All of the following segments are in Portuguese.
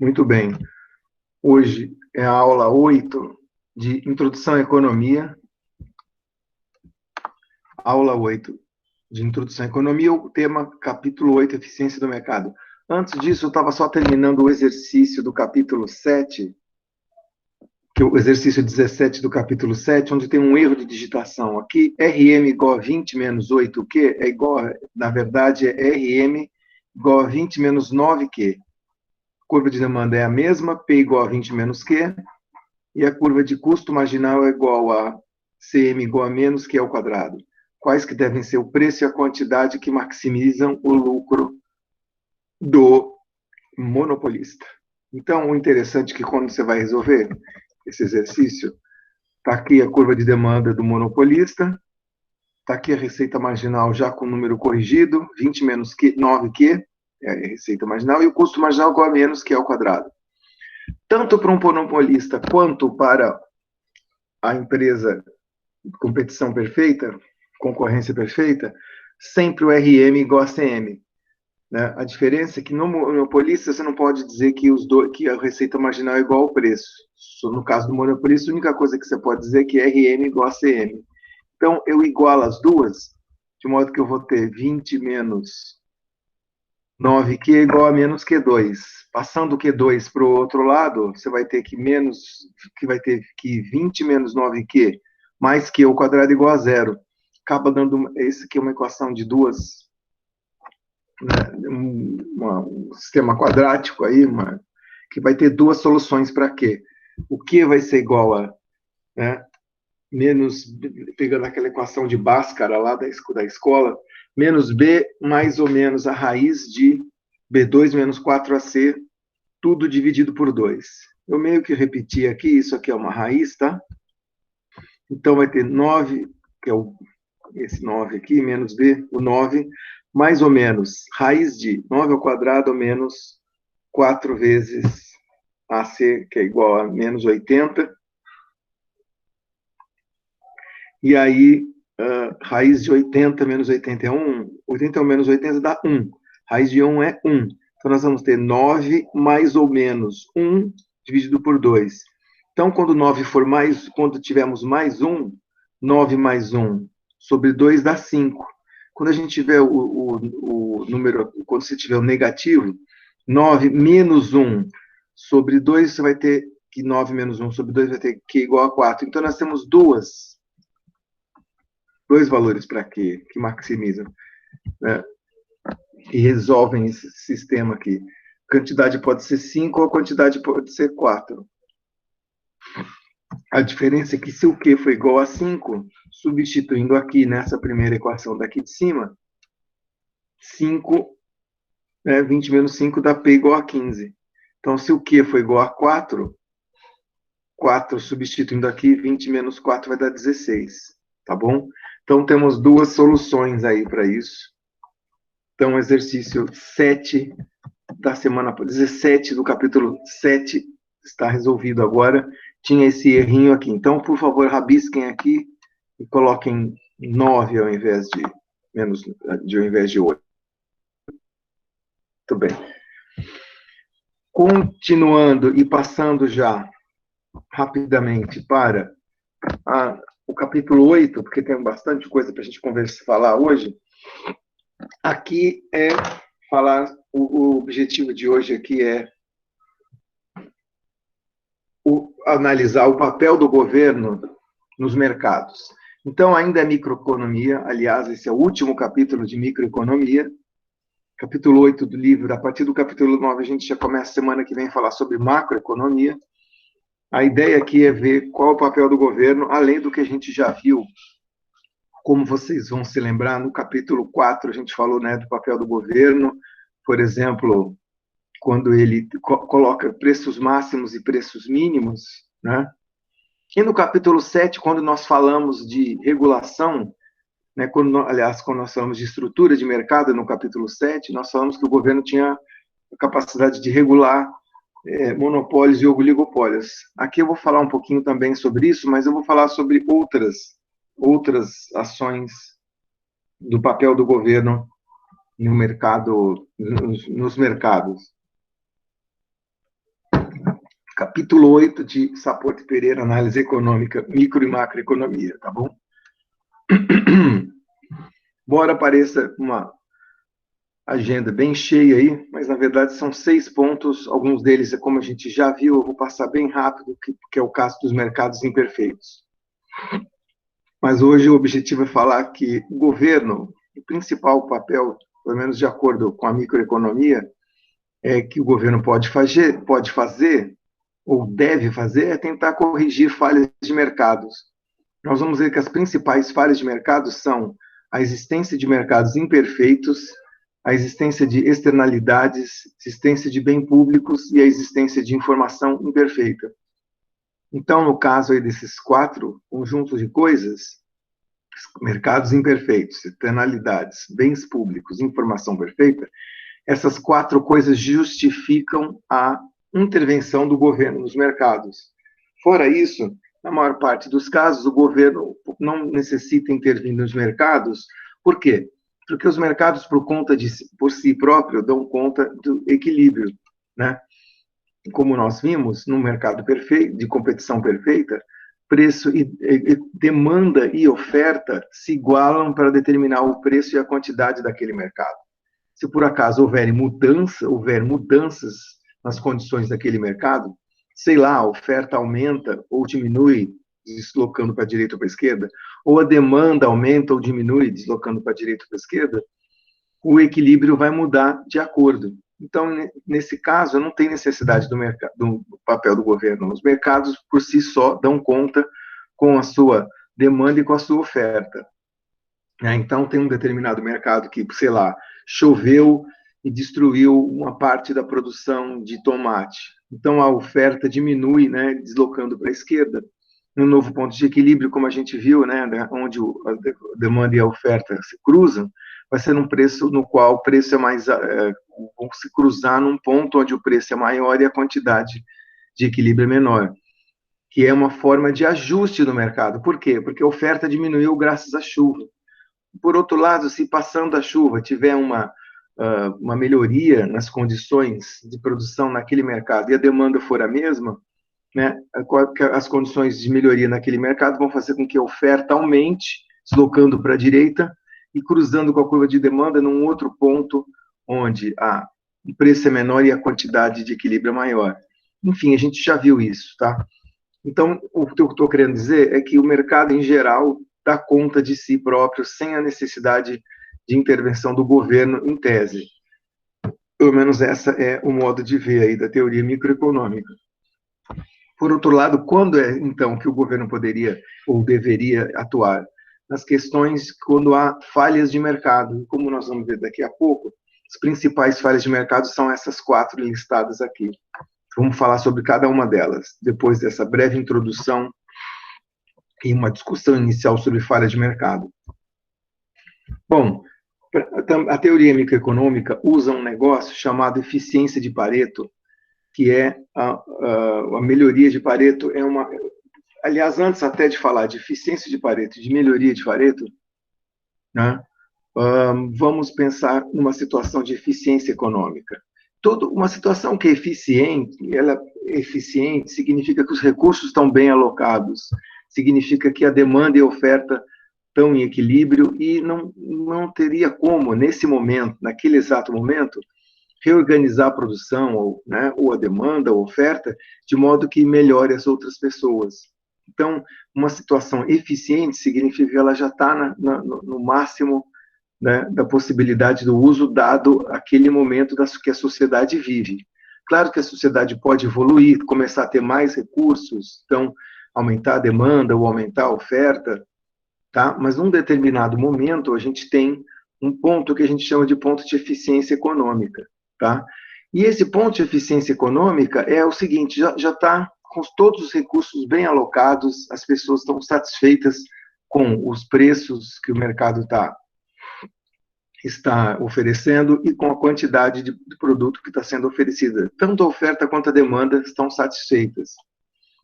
Muito bem. Hoje é a aula 8 de Introdução à Economia. Aula 8 de Introdução à Economia, o tema capítulo 8, Eficiência do Mercado. Antes disso, eu estava só terminando o exercício do capítulo 7, que é o exercício 17 do capítulo 7, onde tem um erro de digitação. Aqui, RM igual a 20 menos 8Q é igual, na verdade, é RM igual a 20 menos 9Q. Curva de demanda é a mesma, P igual a 20 menos Q, e a curva de custo marginal é igual a CM igual a menos Q ao quadrado. Quais que devem ser o preço e a quantidade que maximizam o lucro do monopolista? Então, o interessante é que quando você vai resolver esse exercício, está aqui a curva de demanda do monopolista, está aqui a receita marginal já com o número corrigido, 20 menos Q, 9Q, é a receita marginal, e o custo marginal igual a menos Q ao quadrado. Tanto para um monopolista quanto para a empresa competição perfeita, concorrência perfeita, sempre o RM igual a CM. Né? A diferença é que no monopolista você não pode dizer que, que a receita marginal é igual ao preço. No caso do monopolista, a única coisa que você pode dizer é que RM igual a CM. Então, eu igualo as duas, de modo que eu vou ter 20 menos 9Q igual a menos Q2. Passando o Q2 para o outro lado, você vai ter vai ter que 20 menos 9Q mais Q ao quadrado igual a zero. Acaba dando, esse aqui é uma equação de duas, né, um sistema quadrático aí, que vai ter duas soluções para Q. O Q vai ser igual a, né, menos, pegando aquela equação de Bhaskara lá da escola, menos B mais ou menos a raiz de B2 menos 4AC, tudo dividido por 2. Eu meio que repeti aqui, isso aqui é uma raiz, tá? Então vai ter 9, que é esse 9 aqui, menos B, o 9, mais ou menos raiz de 9 ao quadrado menos 4 vezes AC, que é igual a menos 80. E aí, raiz de 80 menos 80 é 1. 81 menos 80 dá 1. Raiz de 1 é 1. Então, nós vamos ter 9 mais ou menos 1 dividido por 2. Então, quando 9 for mais, quando tivermos mais 1, 9 mais 1 sobre 2 dá 5. Quando a gente tiver o número, quando você tiver o negativo, 9 menos 1 sobre 2, você vai ter que 9 menos 1 sobre 2 vai ter que igual a 4. Então, nós temos dois valores para que maximizam, né, e resolvem esse sistema aqui. A quantidade pode ser 5 ou a quantidade pode ser 4. A diferença é que se o Q for igual a 5, substituindo aqui nessa primeira equação daqui de cima, 5, 20 menos 5 dá P igual a 15. Então, se o Q for igual a 4, 4 substituindo aqui, 20 menos 4 vai dar 16. Tá bom? Então, temos duas soluções aí para isso. Então, exercício 7 da semana 17 do capítulo 7 está resolvido agora. Tinha esse errinho aqui. Então, por favor, rabisquem aqui e coloquem 9 ao invés ao invés de 8. Muito bem. Continuando e passando já rapidamente para o capítulo 8, porque tem bastante coisa para a gente falar hoje. Aqui é falar, o objetivo de hoje aqui é analisar o papel do governo nos mercados. Então, ainda é microeconomia, aliás, esse é o último capítulo de microeconomia, capítulo 8 do livro. A partir do capítulo 9, a gente já começa semana que vem a falar sobre macroeconomia. A ideia aqui é ver qual é o papel do governo, além do que a gente já viu. Como vocês vão se lembrar, no capítulo 4 a gente falou, né, do papel do governo, por exemplo, quando ele coloca preços máximos e preços mínimos, né? E no capítulo 7, quando nós falamos de regulação, né, quando nós falamos de estrutura de mercado, no capítulo 7, nós falamos que o governo tinha a capacidade de regular monopólios e oligopólios. Aqui eu vou falar um pouquinho também sobre isso, mas eu vou falar sobre outras ações do papel do governo no mercado, nos mercados. Capítulo 8 de Saporte Pereira, Análise Econômica, Micro e Macroeconomia, tá bom? Embora pareça uma agenda bem cheia aí, mas na verdade são 6 pontos, alguns deles, como a gente já viu, eu vou passar bem rápido, que é o caso dos mercados imperfeitos. Mas hoje o objetivo é falar que o governo, o principal papel, pelo menos de acordo com a microeconomia, que o governo pode fazer ou deve fazer, é tentar corrigir falhas de mercados. Nós vamos ver que as principais falhas de mercado são a existência de mercados imperfeitos, a existência de externalidades, existência de bens públicos e a existência de informação imperfeita. Então, no caso aí desses 4 conjuntos de coisas, mercados imperfeitos, externalidades, bens públicos, informação perfeita, essas 4 coisas justificam a intervenção do governo nos mercados. Fora isso, na maior parte dos casos, o governo não necessita intervir nos mercados. Por quê? Porque os mercados, por si próprio, dão conta do equilíbrio, né? Como nós vimos, no mercado perfeito, de competição perfeita, preço e demanda e oferta se igualam para determinar o preço e a quantidade daquele mercado. Se por acaso houver mudanças nas condições daquele mercado, sei lá, a oferta aumenta ou diminui, deslocando para a direita ou para a esquerda, ou a demanda aumenta ou diminui, deslocando para a direita ou para a esquerda, o equilíbrio vai mudar de acordo. Então, nesse caso, não tem necessidade do papel do governo. Os mercados, por si só, dão conta com a sua demanda e com a sua oferta. Então, tem um determinado mercado que, sei lá, choveu e destruiu uma parte da produção de tomate. Então, a oferta diminui, né, deslocando para a esquerda. Um novo ponto de equilíbrio, como a gente viu, né, onde a demanda e a oferta se cruzam, vai ser num preço no qual o preço é mais... vão se cruzar num ponto onde o preço é maior e a quantidade de equilíbrio é menor, que é uma forma de ajuste do mercado. Por quê? Porque a oferta diminuiu graças à chuva. Por outro lado, se passando a chuva tiver uma melhoria nas condições de produção naquele mercado e a demanda for a mesma, né, as condições de melhoria naquele mercado vão fazer com que a oferta aumente, deslocando para a direita e cruzando com a curva de demanda num outro ponto onde o preço é menor e a quantidade de equilíbrio é maior. Enfim, a gente já viu isso, tá? Então, o que eu estou querendo dizer é que o mercado, em geral, dá conta de si próprio, sem a necessidade de intervenção do governo, em tese. Pelo menos essa é o modo de ver aí da teoria microeconômica. Por outro lado, quando é, então, que o governo poderia ou deveria atuar? Nas questões quando há falhas de mercado. Como nós vamos ver daqui a pouco, as principais falhas de mercado são essas 4 listadas aqui. Vamos falar sobre cada uma delas, depois dessa breve introdução e uma discussão inicial sobre falha de mercado. Bom, a teoria microeconômica usa um negócio chamado eficiência de Pareto, que é a melhoria de Pareto. Aliás, antes até de falar de eficiência de Pareto, de melhoria de Pareto, né, vamos pensar numa situação de eficiência econômica. Uma situação que é eficiente, ela é eficiente significa que os recursos estão bem alocados, significa que a demanda e a oferta estão em equilíbrio e não teria como, nesse momento, naquele exato momento, reorganizar a produção, ou a demanda, ou a oferta, de modo que melhore as outras pessoas. Então, uma situação eficiente significa que ela já está no máximo, né, da possibilidade do uso, dado aquele momento que a sociedade vive. Claro que a sociedade pode evoluir, começar a ter mais recursos, então aumentar a demanda ou aumentar a oferta, tá? Mas num determinado momento a gente tem um ponto que a gente chama de ponto de eficiência econômica, tá? E esse ponto de eficiência econômica é o seguinte: já está com todos os recursos bem alocados, as pessoas estão satisfeitas com os preços que o mercado está oferecendo e com a quantidade de produto que está sendo oferecida. Tanto a oferta quanto a demanda estão satisfeitas.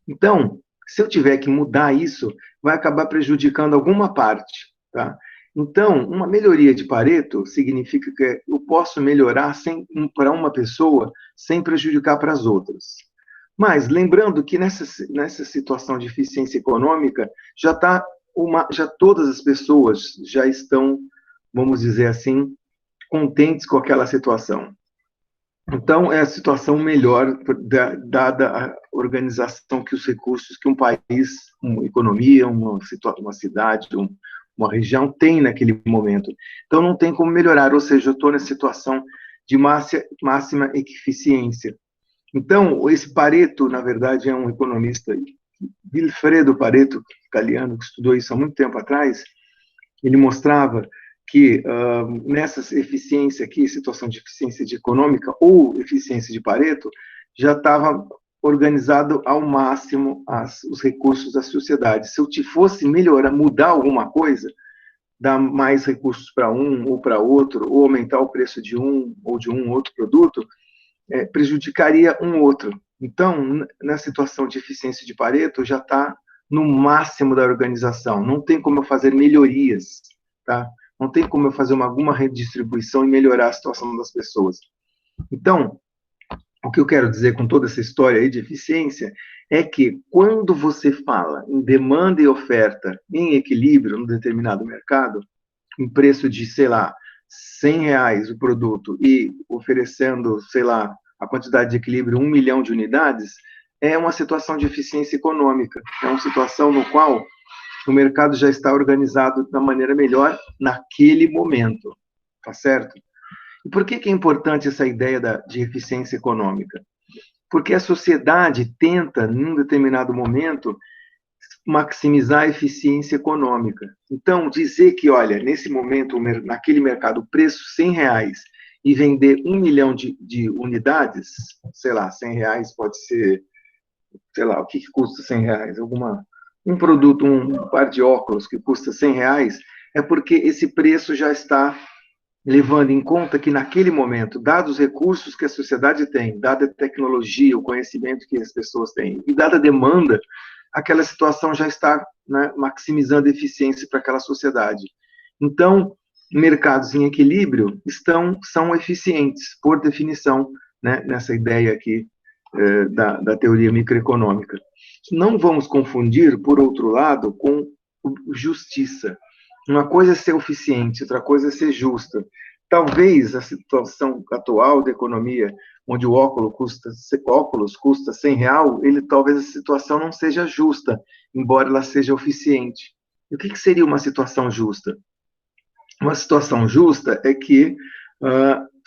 Então, se eu tiver que mudar isso, vai acabar prejudicando alguma parte, tá? Então, uma melhoria de Pareto significa que eu posso melhorar para uma pessoa sem prejudicar para as outras. Mas lembrando que nessa situação de eficiência econômica já todas as pessoas já estão, vamos dizer assim, contentes com aquela situação. Então, é a situação melhor, dada a organização que os recursos que um país, uma economia, uma cidade, uma região tem naquele momento. Então, não tem como melhorar, ou seja, eu estou na situação de máxima eficiência. Então, esse Pareto, na verdade, é um economista, Vilfredo Pareto, italiano, que estudou isso há muito tempo atrás. Ele mostrava que nessa eficiência aqui, situação de eficiência de econômica ou eficiência de Pareto, já estava organizado ao máximo os recursos da sociedade. Se eu te fosse melhorar, mudar alguma coisa, dar mais recursos para um ou para outro, ou aumentar o preço de um ou de um outro produto, prejudicaria um outro. Então, na situação de eficiência de Pareto, já está no máximo da organização. Não tem como eu fazer melhorias, tá? Não tem como eu fazer alguma redistribuição e melhorar a situação das pessoas. Então, o que eu quero dizer com toda essa história aí de eficiência é que quando você fala em demanda e oferta em equilíbrio num determinado mercado, em preço de, sei lá, R$ 100 o produto e oferecendo, sei lá, a quantidade de equilíbrio 1 milhão de unidades, é uma situação de eficiência econômica. É uma situação no qual o mercado já está organizado da maneira melhor naquele momento. Tá certo? E por que é importante essa ideia de eficiência econômica? Porque a sociedade tenta, num determinado momento, maximizar a eficiência econômica. Então, dizer que, olha, nesse momento, naquele mercado, o preço R$ 100 e vender 1 milhão de unidades, sei lá, R$ 100 pode ser, sei lá, o que custa R$ 100? Um produto, um par de óculos que custa R$ 100, é porque esse preço já está levando em conta que naquele momento, dados os recursos que a sociedade tem, dada a tecnologia, o conhecimento que as pessoas têm, e dada a demanda, aquela situação já está, né, maximizando a eficiência para aquela sociedade. Então, mercados em equilíbrio são eficientes, por definição, né, nessa ideia aqui da teoria microeconômica. Não vamos confundir, por outro lado, com justiça. Uma coisa é ser eficiente, outra coisa é ser justa. Talvez a situação atual da economia, onde o óculos custa R$ 100, talvez a situação não seja justa, embora ela seja eficiente. E o que seria uma situação justa? Uma situação justa é que,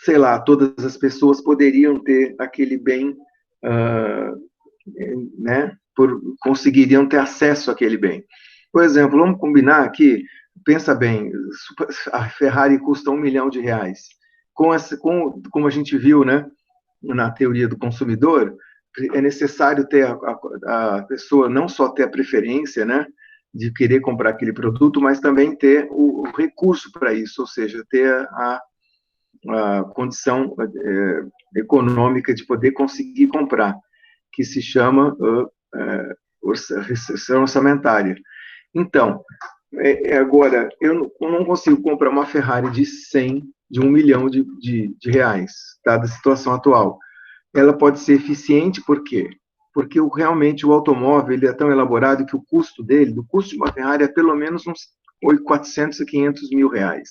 sei lá, todas as pessoas poderiam ter aquele bem, né, conseguiriam ter acesso àquele bem. Por exemplo, vamos combinar aqui, pensa bem, a Ferrari custa R$ 1 milhão. Como a gente viu, né, na teoria do consumidor, é necessário ter a pessoa não só ter a preferência, né, de querer comprar aquele produto, mas também ter o recurso para isso, ou seja, ter a condição econômica de poder conseguir comprar, que se chama restrição orçamentária. Então, agora, eu não consigo comprar uma Ferrari de 1 milhão de reais, dada a situação atual. Ela pode ser eficiente, por quê? Porque realmente o automóvel ele é tão elaborado que o custo do custo de uma Ferrari é pelo menos uns 400 a 500 mil reais.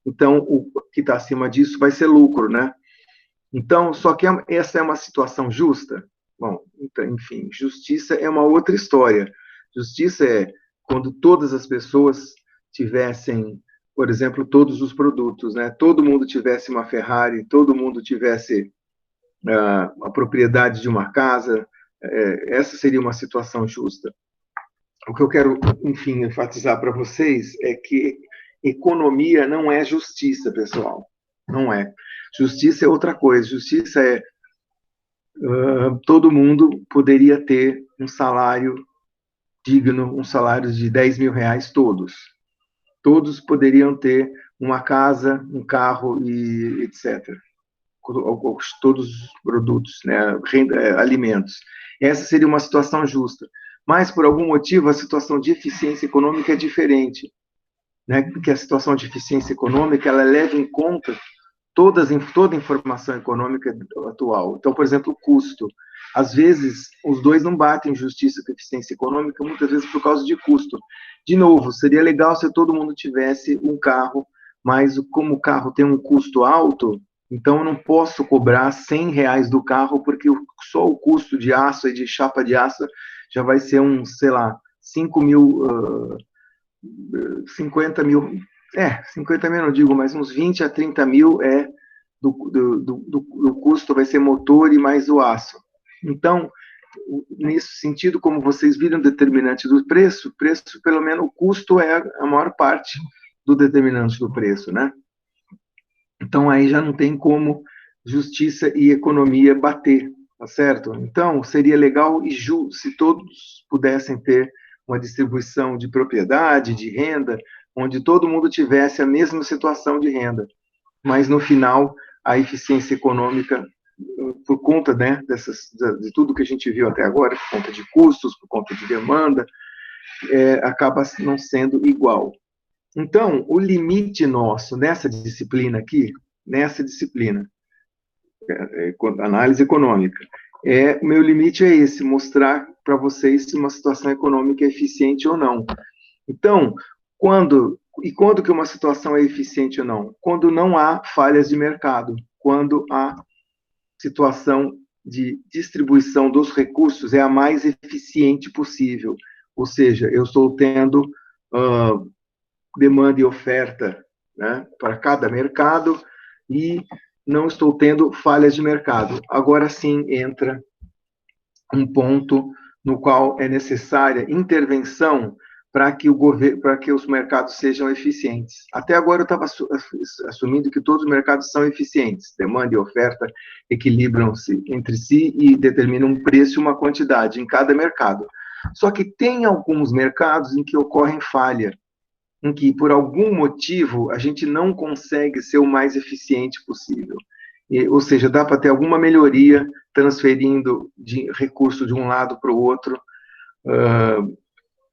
Então, o que está acima disso vai ser lucro, né? Então, só que essa é uma situação justa? Bom, então, enfim, justiça é uma outra história. Justiça é quando todas as pessoas tivessem, por exemplo, todos os produtos, né? Todo mundo tivesse uma Ferrari, todo mundo tivesse a propriedade de uma casa, essa seria uma situação justa. O que eu quero, enfim, enfatizar para vocês é que economia não é justiça, pessoal. Não é. Justiça é outra coisa. Justiça é todo mundo poderia ter um salário digno, um salário de R$ 10 mil todos. Todos poderiam ter uma casa, um carro e etc. Todos os produtos, né, alimentos. Essa seria uma situação justa. Mas, por algum motivo, a situação de eficiência econômica é diferente, né? Porque a situação de eficiência econômica ela leva em conta toda a informação econômica atual. Então, por exemplo, o custo. Às vezes, os dois não batem justiça com eficiência econômica, muitas vezes por causa de custo. De novo, seria legal se todo mundo tivesse um carro, mas como o carro tem um custo alto, então eu não posso cobrar R$ 100 do carro, porque só o custo de aço e de chapa de aço já vai ser uns, sei lá, 5 mil, 50 mil, 50 mil não digo, mas uns 20 a 30 mil do custo vai ser motor e mais o aço. Então, nesse sentido, como vocês viram, determinante do preço, pelo menos o custo é a maior parte do determinante do preço, né? Então, aí já não tem como justiça e economia bater, tá certo? Então, seria legal e justo se todos pudessem ter uma distribuição de propriedade, de renda, onde todo mundo tivesse a mesma situação de renda. Mas, no final, a eficiência econômica, por conta, né, de tudo que a gente viu até agora, por conta de custos, por conta de demanda, acaba não sendo igual. Então, o limite nosso nessa disciplina aqui, análise econômica, o meu limite é esse, mostrar para vocês se uma situação econômica é eficiente ou não. Então, quando que uma situação é eficiente ou não? Quando não há falhas de mercado, quando a situação de distribuição dos recursos é a mais eficiente possível, ou seja, eu estou tendo demanda e oferta, né, para cada mercado e não estou tendo falhas de mercado. Agora sim entra um ponto no qual é necessária intervenção para que os mercados sejam eficientes. Até agora eu estava assumindo que todos os mercados são eficientes, demanda e oferta equilibram-se entre si e determinam um preço e uma quantidade em cada mercado. Só que tem alguns mercados em que ocorrem falha, em que, por algum motivo, a gente não consegue ser o mais eficiente possível. Ou seja, dá para ter alguma melhoria transferindo de recurso de um lado para o outro,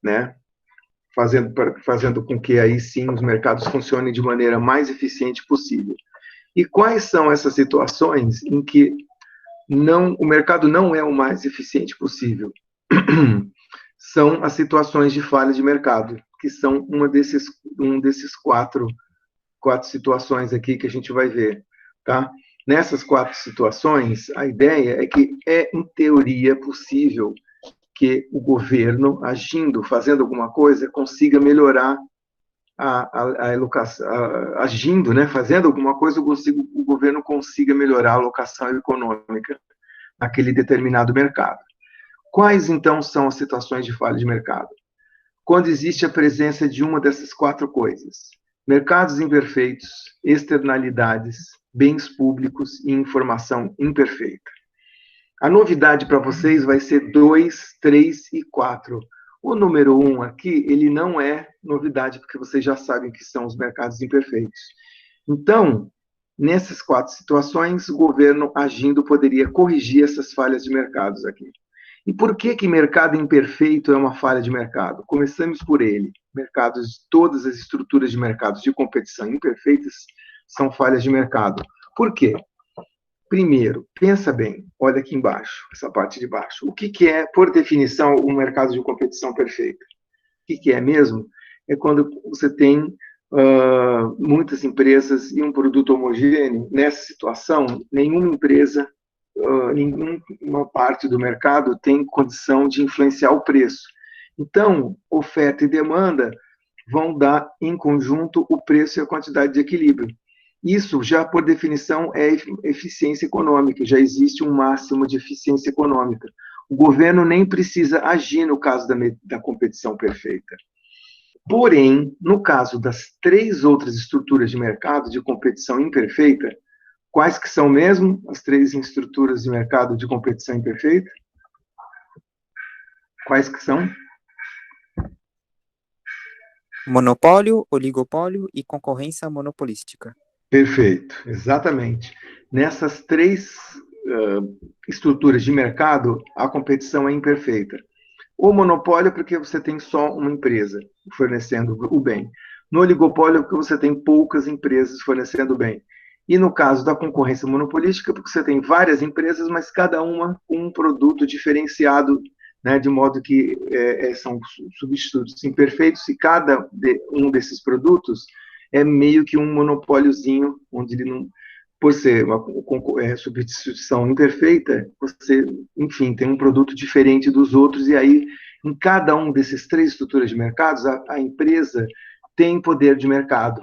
né? Fazendo com que aí sim os mercados funcionem de maneira mais eficiente possível. E quais são essas situações em que o mercado não é o mais eficiente possível? São as situações de falha de mercado, que são um desses quatro situações aqui que a gente vai ver, tá? Nessas 4 situações, a ideia é que em teoria, possível que o governo, fazendo alguma coisa, consiga melhorar a alocação, agindo, né, fazendo alguma coisa, o governo consiga melhorar a alocação econômica naquele determinado mercado. Quais, então, são as situações de falha de mercado? Quando existe a presença de uma dessas 4 coisas: mercados imperfeitos, externalidades, bens públicos e informação imperfeita. A novidade para vocês vai ser 2, 3 e 4. O número 1 aqui, ele não é novidade, porque vocês já sabem que são os mercados imperfeitos. Então, nessas 4 situações, o governo agindo poderia corrigir essas falhas de mercados aqui. E por que mercado imperfeito é uma falha de mercado? Começamos por ele. Todas as estruturas de mercados de competição imperfeitas são falhas de mercado. Por quê? Primeiro, pensa bem, olha aqui embaixo, essa parte de baixo. O que é, por definição, um mercado de competição perfeita? O que é mesmo? É quando você tem muitas empresas e um produto homogêneo. Nessa situação, nenhuma empresa, nenhuma parte do mercado tem condição de influenciar o preço. Então, oferta e demanda vão dar, em conjunto, o preço e a quantidade de equilíbrio. Isso, já por definição, é eficiência econômica, já existe um máximo de eficiência econômica. O governo nem precisa agir no caso da competição perfeita. Porém, no caso das 3 outras estruturas de mercado de competição imperfeita, quais que são mesmo as 3 estruturas de mercado de competição imperfeita? Quais que são? Monopólio, oligopólio e concorrência monopolística. Perfeito, exatamente. Nessas 3 estruturas de mercado, a competição é imperfeita. O monopólio é porque você tem só uma empresa fornecendo o bem. No oligopólio é porque você tem poucas empresas fornecendo o bem. E no caso da concorrência monopolística, porque você tem várias empresas, mas cada uma com um produto diferenciado, né, de modo que são substitutos imperfeitos, e um desses produtos é meio que um monopóliozinho, onde ele não, por ser uma substituição imperfeita, você, enfim, tem um produto diferente dos outros, e aí, em cada um desses três estruturas de mercados, a empresa tem poder de mercado.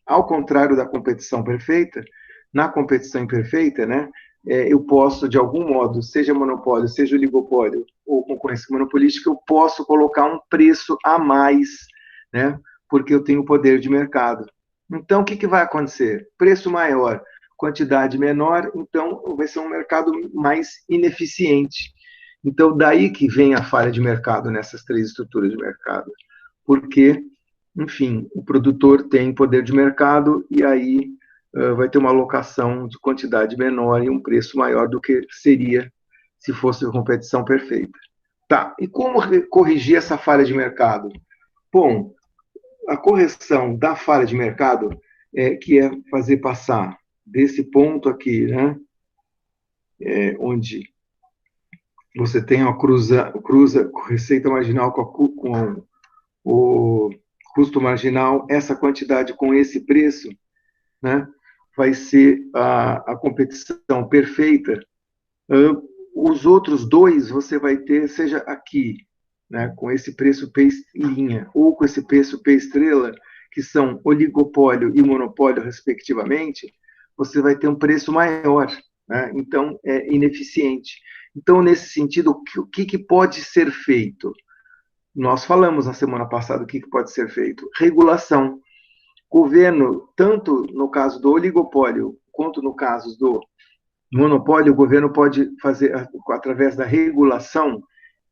Ao contrário da competição perfeita, na competição imperfeita, né, eu posso, de algum modo, seja monopólio, seja oligopólio ou concorrência monopolística, eu posso colocar um preço a mais, né, porque eu tenho poder de mercado. Então, o que vai acontecer? Preço maior, quantidade menor, então vai ser um mercado mais ineficiente. Então, daí que vem a falha de mercado nessas três estruturas de mercado. Porque, enfim, o produtor tem poder de mercado e aí vai ter uma alocação de quantidade menor e um preço maior do que seria se fosse a competição perfeita. Tá, e como corrigir essa falha de mercado? Bom, a correção da falha de mercado que é fazer passar desse ponto aqui, né, onde você tem a cruza receita marginal com o custo marginal, essa quantidade com esse preço, né, vai ser a competição perfeita. Os outros dois você vai ter, seja aqui, né, com esse preço P linha, ou com esse preço P estrela, que são oligopólio e monopólio, respectivamente, você vai ter um preço maior, né? Então é ineficiente. Então, nesse sentido, o que pode ser feito? Nós falamos na semana passada o que pode ser feito. Regulação. Governo, tanto no caso do oligopólio, quanto no caso do monopólio, o governo pode fazer, através da regulação,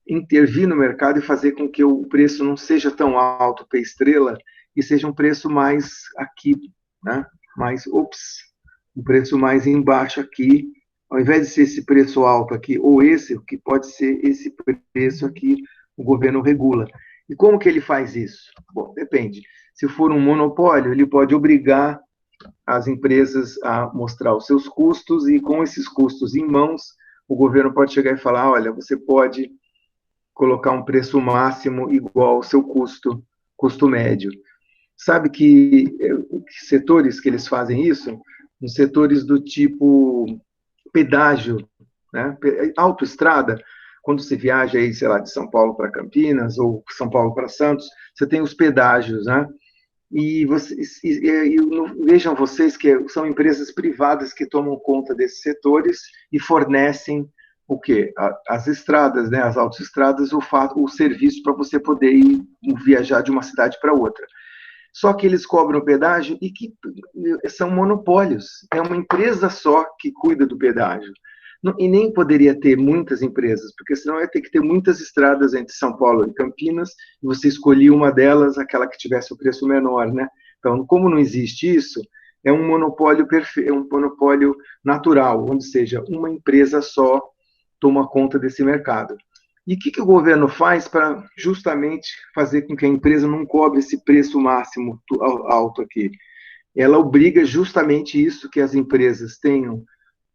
intervir no mercado e fazer com que o preço não seja tão alto para estrela e seja um preço mais aqui, né? Um preço mais embaixo aqui, ao invés de ser esse preço alto aqui, ou esse, que pode ser esse preço aqui, o governo regula. E como que ele faz isso? Bom, depende. Se for um monopólio, ele pode obrigar as empresas a mostrar os seus custos e com esses custos em mãos, o governo pode chegar e falar, olha, você pode colocar um preço máximo igual ao seu custo médio. Sabe que setores que eles fazem isso? Nos setores do tipo pedágio, né? Autoestrada, quando você viaja aí, sei lá, de São Paulo para Campinas ou São Paulo para Santos, você tem os pedágios, né? E vejam vocês que são empresas privadas que tomam conta desses setores e fornecem o quê? As estradas, né? As autoestradas, o serviço para você poder ir viajar de uma cidade para outra. Só que eles cobram pedágio e que são monopólios. É uma empresa só que cuida do pedágio. E nem poderia ter muitas empresas, porque senão ia ter que ter muitas estradas entre São Paulo e Campinas, e você escolhia uma delas, aquela que tivesse o preço menor, né? Então, como não existe isso, é um monopólio perfeito, é um monopólio natural, onde seja uma empresa só toma conta desse mercado. E o que o governo faz para justamente fazer com que a empresa não cobre esse preço máximo alto aqui? Ela obriga justamente isso, que as empresas tenham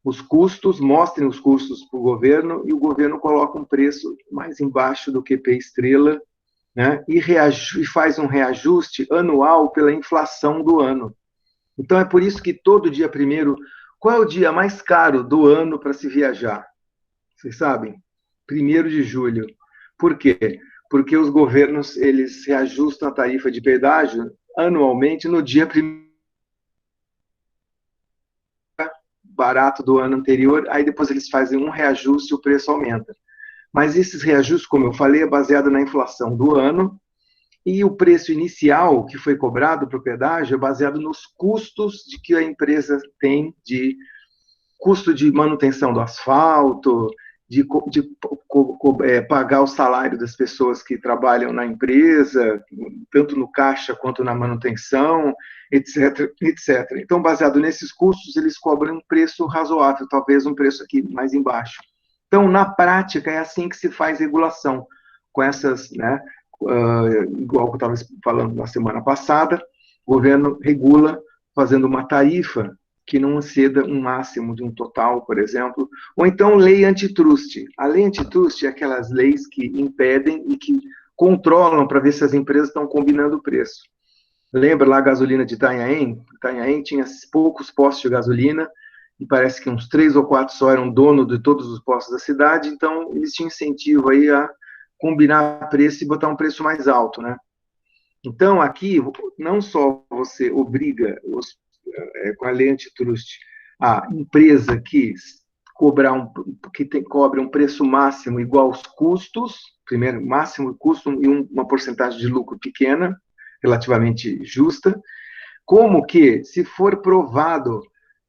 os custos, mostrem os custos para o governo, e o governo coloca um preço mais embaixo do que P estrela, né? E faz um reajuste anual pela inflação do ano. Então é por isso que todo dia primeiro, qual é o dia mais caro do ano para se viajar? Vocês sabem? 1º de julho. Por quê? Porque os governos, eles reajustam a tarifa de pedágio anualmente no dia 1º barato do ano anterior, aí depois eles fazem um reajuste e o preço aumenta. Mas esses reajustes, como eu falei, é baseado na inflação do ano, e o preço inicial que foi cobrado para o pedágio é baseado nos custos de que a empresa tem de custo de manutenção do asfalto, de pagar o salário das pessoas que trabalham na empresa, tanto no caixa quanto na manutenção, etc, etc. Então, baseado nesses custos, eles cobram um preço razoável, talvez um preço aqui mais embaixo. Então, na prática, é assim que se faz regulação, com essas, né, igual que eu estava falando na semana passada, o governo regula fazendo uma tarifa que não exceda um máximo de um total, por exemplo. Ou então lei antitrust. A lei antitrust é aquelas leis que impedem e que controlam para ver se as empresas estão combinando o preço. Lembra lá a gasolina de Itanhaém? Itanhaém tinha poucos postos de gasolina, e parece que uns 3 ou 4 só eram dono de todos os postos da cidade, então eles tinham incentivo aí a combinar preço e botar um preço mais alto, né? Então, aqui, não só você obriga, com a lei antitrust, a empresa que cobre um preço máximo igual aos custos, primeiro, máximo custo e uma porcentagem de lucro pequena, relativamente justa, como que, se for provado,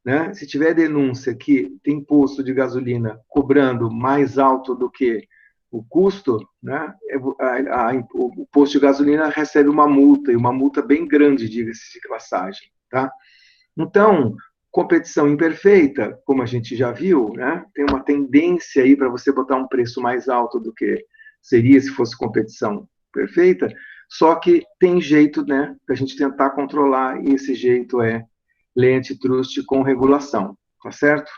né, se tiver denúncia que tem posto de gasolina cobrando mais alto do que o custo, né, o posto de gasolina recebe uma multa, e uma multa bem grande, diga-se de passagem. Tá? Então, competição imperfeita, como a gente já viu, né, tem uma tendência aí para você botar um preço mais alto do que seria se fosse competição perfeita, só que tem jeito, né, para a gente tentar controlar, e esse jeito é lei antitrust com regulação, tá certo?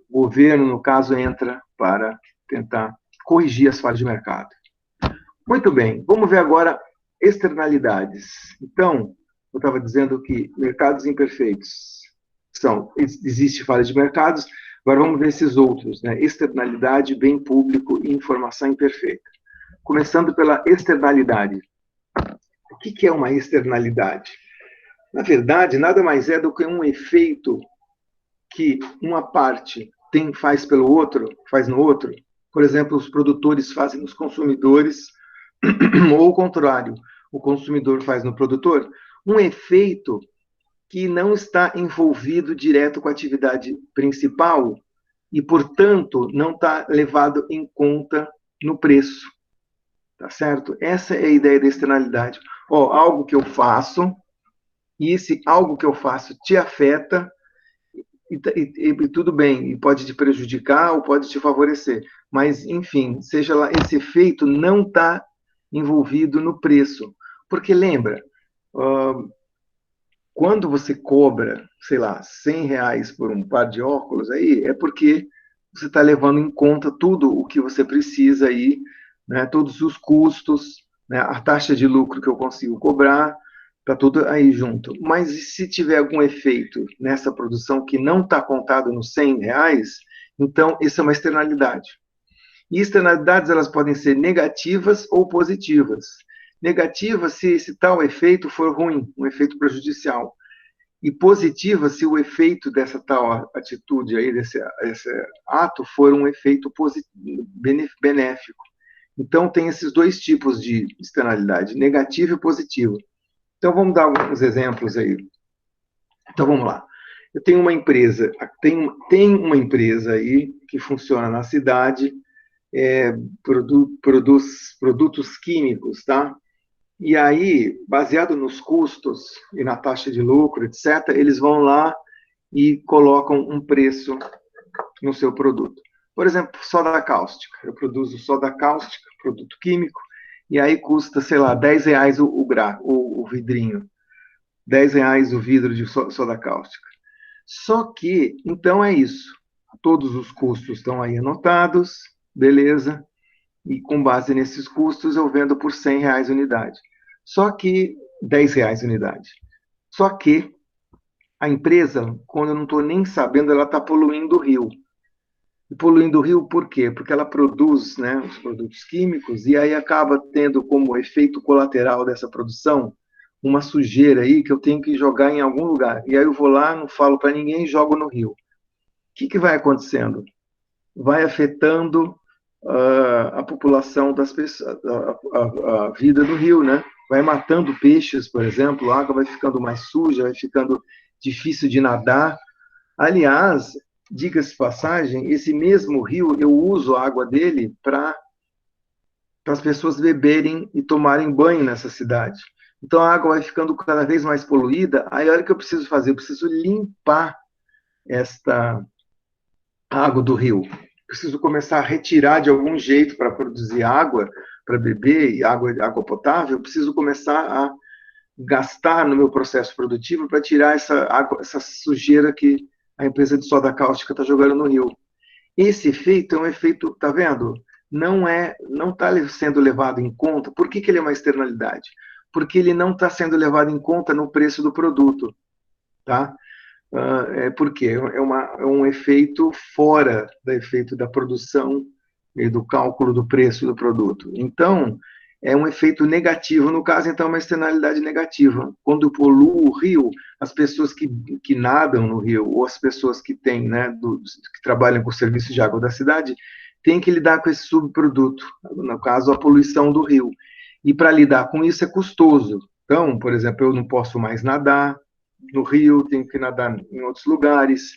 O governo, no caso, entra para tentar corrigir as falhas de mercado. Muito bem, vamos ver agora externalidades. Então, eu estava dizendo que mercados imperfeitos existe falha de mercados, agora vamos ver esses outros, né? Externalidade, bem público e informação imperfeita. Começando pela externalidade. O que é uma externalidade? Na verdade, nada mais é do que um efeito que uma parte faz pelo outro, faz no outro. Por exemplo, os produtores fazem nos consumidores, ou o contrário, o consumidor faz no produtor. Um efeito que não está envolvido direto com a atividade principal e, portanto, não está levado em conta no preço. Tá certo? Essa é a ideia da externalidade. Algo que eu faço, e esse algo que eu faço te afeta, e tudo bem, e pode te prejudicar ou pode te favorecer. Mas, enfim, seja lá, esse efeito não está envolvido no preço. Porque lembra, quando você cobra, sei lá, R$ 100 por um par de óculos, aí é porque você está levando em conta tudo o que você precisa aí, né, todos os custos, né, a taxa de lucro que eu consigo cobrar, está tudo aí junto. Mas e se tiver algum efeito nessa produção que não está contado nos R$ 100, então isso é uma externalidade. E externalidades, elas podem ser negativas ou positivas. Negativa se esse tal efeito for ruim, um efeito prejudicial. E positiva se o efeito dessa tal atitude aí, desse ato, for um efeito benéfico. Então, tem esses dois tipos de externalidade, negativo e positivo. Então, vamos dar alguns exemplos aí. Então, vamos lá. Eu tenho uma empresa, tem uma empresa aí que funciona na cidade, produz produtos químicos, tá? E aí, baseado nos custos e na taxa de lucro, etc., eles vão lá e colocam um preço no seu produto. Por exemplo, soda cáustica. Eu produzo soda cáustica, produto químico, e aí custa, sei lá, R$ 10 o vidrinho. R$ 10 o vidro de soda cáustica. Só que, então é isso. Todos os custos estão aí anotados, beleza? E com base nesses custos eu vendo por R$ 100 a unidade. Só que R$ 10 a unidade. Só que a empresa, quando eu não estou nem sabendo, ela está poluindo o rio. E poluindo o rio por quê? Porque ela produz, né, os produtos químicos e aí acaba tendo como efeito colateral dessa produção uma sujeira aí que eu tenho que jogar em algum lugar. E aí eu vou lá, não falo para ninguém e jogo no rio. O que vai acontecendo? Vai afetando a população das pessoas, a vida do rio, né? Vai matando peixes, por exemplo, a água vai ficando mais suja, vai ficando difícil de nadar. Aliás, diga-se de passagem, esse mesmo rio, eu uso a água dele para as pessoas beberem e tomarem banho nessa cidade. Então a água vai ficando cada vez mais poluída. Aí olha o que eu preciso fazer, eu preciso limpar esta água do rio. Preciso começar a retirar de algum jeito para produzir água, para beber, e água potável. Eu preciso começar a gastar no meu processo produtivo para tirar essa água, essa sujeira que a empresa de soda cáustica está jogando no rio. Esse efeito é um efeito, tá vendo? Não está sendo levado em conta. Por que ele é uma externalidade? Porque ele não está sendo levado em conta no preço do produto, tá? Porque é um efeito fora do efeito da produção e do cálculo do preço do produto. Então, é um efeito negativo, no caso, então, é uma externalidade negativa. Quando polui o rio, as pessoas que nadam no rio, ou as pessoas que têm, né, que trabalham com o serviço de água da cidade, têm que lidar com esse subproduto, no caso, a poluição do rio. E para lidar com isso é custoso. Então, por exemplo, eu não posso mais nadar no rio, tenho que nadar em outros lugares,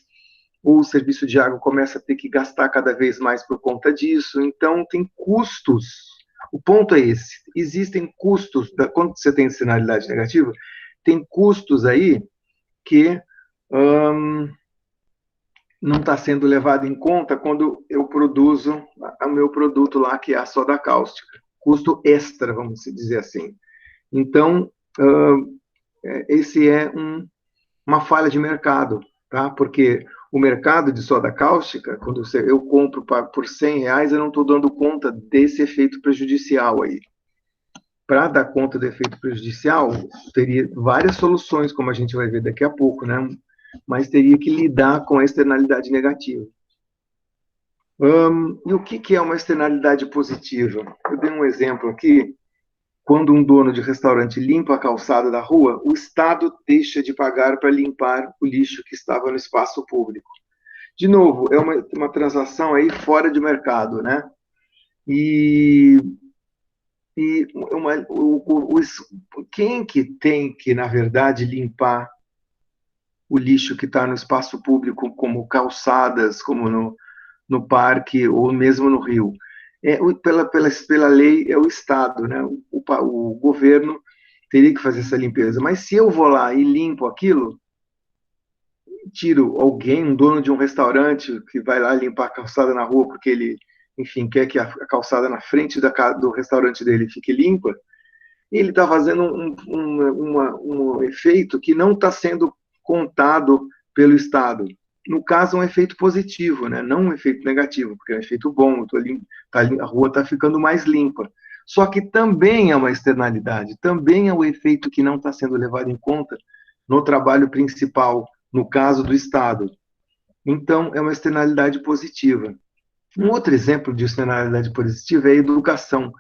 ou o serviço de água começa a ter que gastar cada vez mais por conta disso. Então, tem custos. O ponto é esse: existem custos, quando você tem externalidade negativa, tem custos aí que não está sendo levado em conta quando eu produzo o meu produto lá, que é a soda cáustica. Custo extra, vamos dizer assim. Então, esse é uma falha de mercado, tá? Porque o mercado de soda cáustica, quando eu compro por R$100, eu não estou dando conta desse efeito prejudicial aí. Para dar conta do efeito prejudicial, teria várias soluções, como a gente vai ver daqui a pouco, né? Mas teria que lidar com a externalidade negativa. E o que é uma externalidade positiva? Eu dei um exemplo aqui. Quando um dono de restaurante limpa a calçada da rua, o Estado deixa de pagar para limpar o lixo que estava no espaço público. De novo, é uma transação aí fora de mercado, né? Quem que tem que, na verdade, limpar o lixo que está no espaço público, como calçadas, como no parque ou mesmo no rio? Pela lei, é o Estado, né? O governo teria que fazer essa limpeza. Mas se eu vou lá e limpo aquilo, tiro alguém, um dono de um restaurante, que vai lá limpar a calçada na rua porque ele, enfim, quer que a calçada na frente do restaurante dele fique limpa, ele está fazendo um efeito que não está sendo contado pelo Estado. No caso, um efeito positivo, né? Não um efeito negativo, porque é um efeito bom, a rua está ficando mais limpa. Só que também é uma externalidade, também é um efeito que não está sendo levado em conta no trabalho principal, no caso do Estado. Então, é uma externalidade positiva. Um outro exemplo de externalidade positiva é a educação.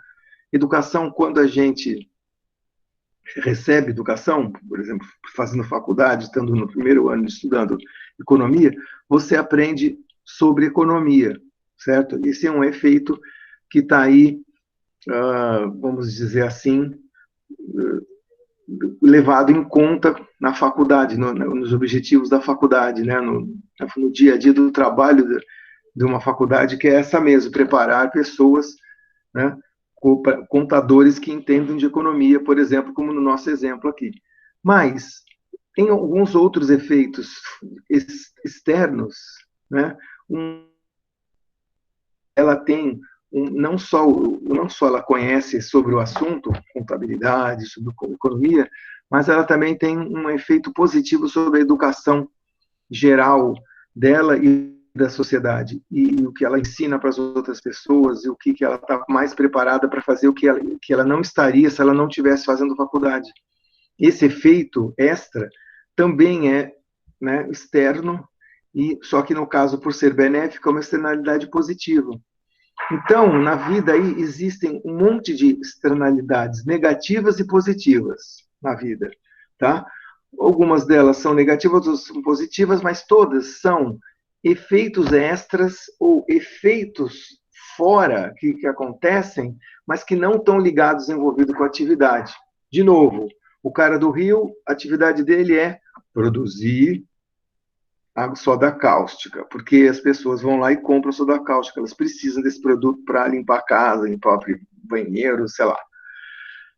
Educação, quando a gente recebe educação, por exemplo, fazendo faculdade, estando no primeiro ano estudando economia, você aprende sobre economia, certo? Esse é um efeito que está aí, vamos dizer assim, levado em conta na faculdade, nos objetivos da faculdade, né? No dia a dia do trabalho de uma faculdade, que é essa mesmo, preparar pessoas, né? Contadores que entendam de economia, por exemplo, como no nosso exemplo aqui. Mas tem alguns outros efeitos externos, né? Ela tem não só ela conhece sobre o assunto, contabilidade, sobre economia, mas ela também tem um efeito positivo sobre a educação geral dela e da sociedade, e o que ela ensina para as outras pessoas, e o que ela está mais preparada para fazer, o que ela não estaria se ela não estivesse fazendo faculdade. Esse efeito extra também é, né, externo, só que no caso, por ser benéfico, é uma externalidade positiva. Então, na vida aí existem um monte de externalidades negativas e positivas na vida, tá? Algumas delas são negativas, outras são positivas, mas todas são efeitos extras ou efeitos fora que acontecem, mas que não estão ligados, envolvidos com a atividade. De novo, o cara do Rio, a atividade dele é produzir a soda cáustica, porque as pessoas vão lá e compram soda cáustica, elas precisam desse produto para limpar a casa, limpar o banheiro, sei lá.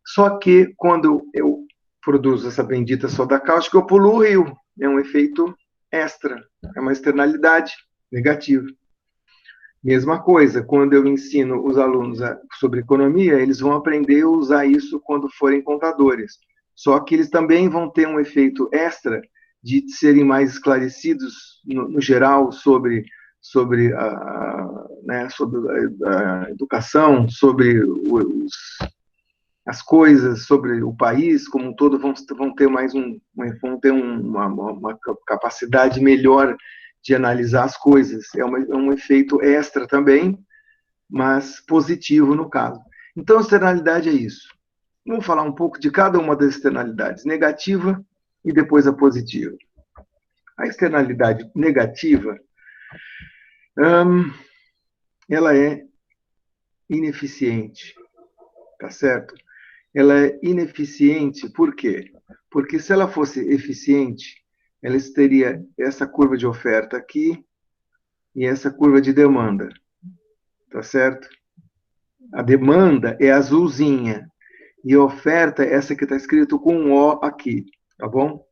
Só que quando eu produzo essa bendita soda cáustica, eu poluo o rio. É um efeito extra, é uma externalidade negativa. Mesma coisa, quando eu ensino os alunos sobre economia, eles vão aprender a usar isso quando forem contadores. Só que eles também vão ter um efeito extra de serem mais esclarecidos, no geral, sobre a educação, sobre as coisas, sobre o país como um todo, vão ter uma capacidade melhor de analisar as coisas. É um efeito extra também, mas positivo no caso. Então, a externalidade é isso. Vamos falar um pouco de cada uma das externalidades, negativa e depois a positiva. A externalidade negativa, ela é ineficiente, tá certo? Ela é ineficiente por quê? Porque se ela fosse eficiente, ela teria essa curva de oferta aqui e essa curva de demanda, tá certo? A demanda é azulzinha e a oferta é essa que está escrito com um O aqui, tá bom?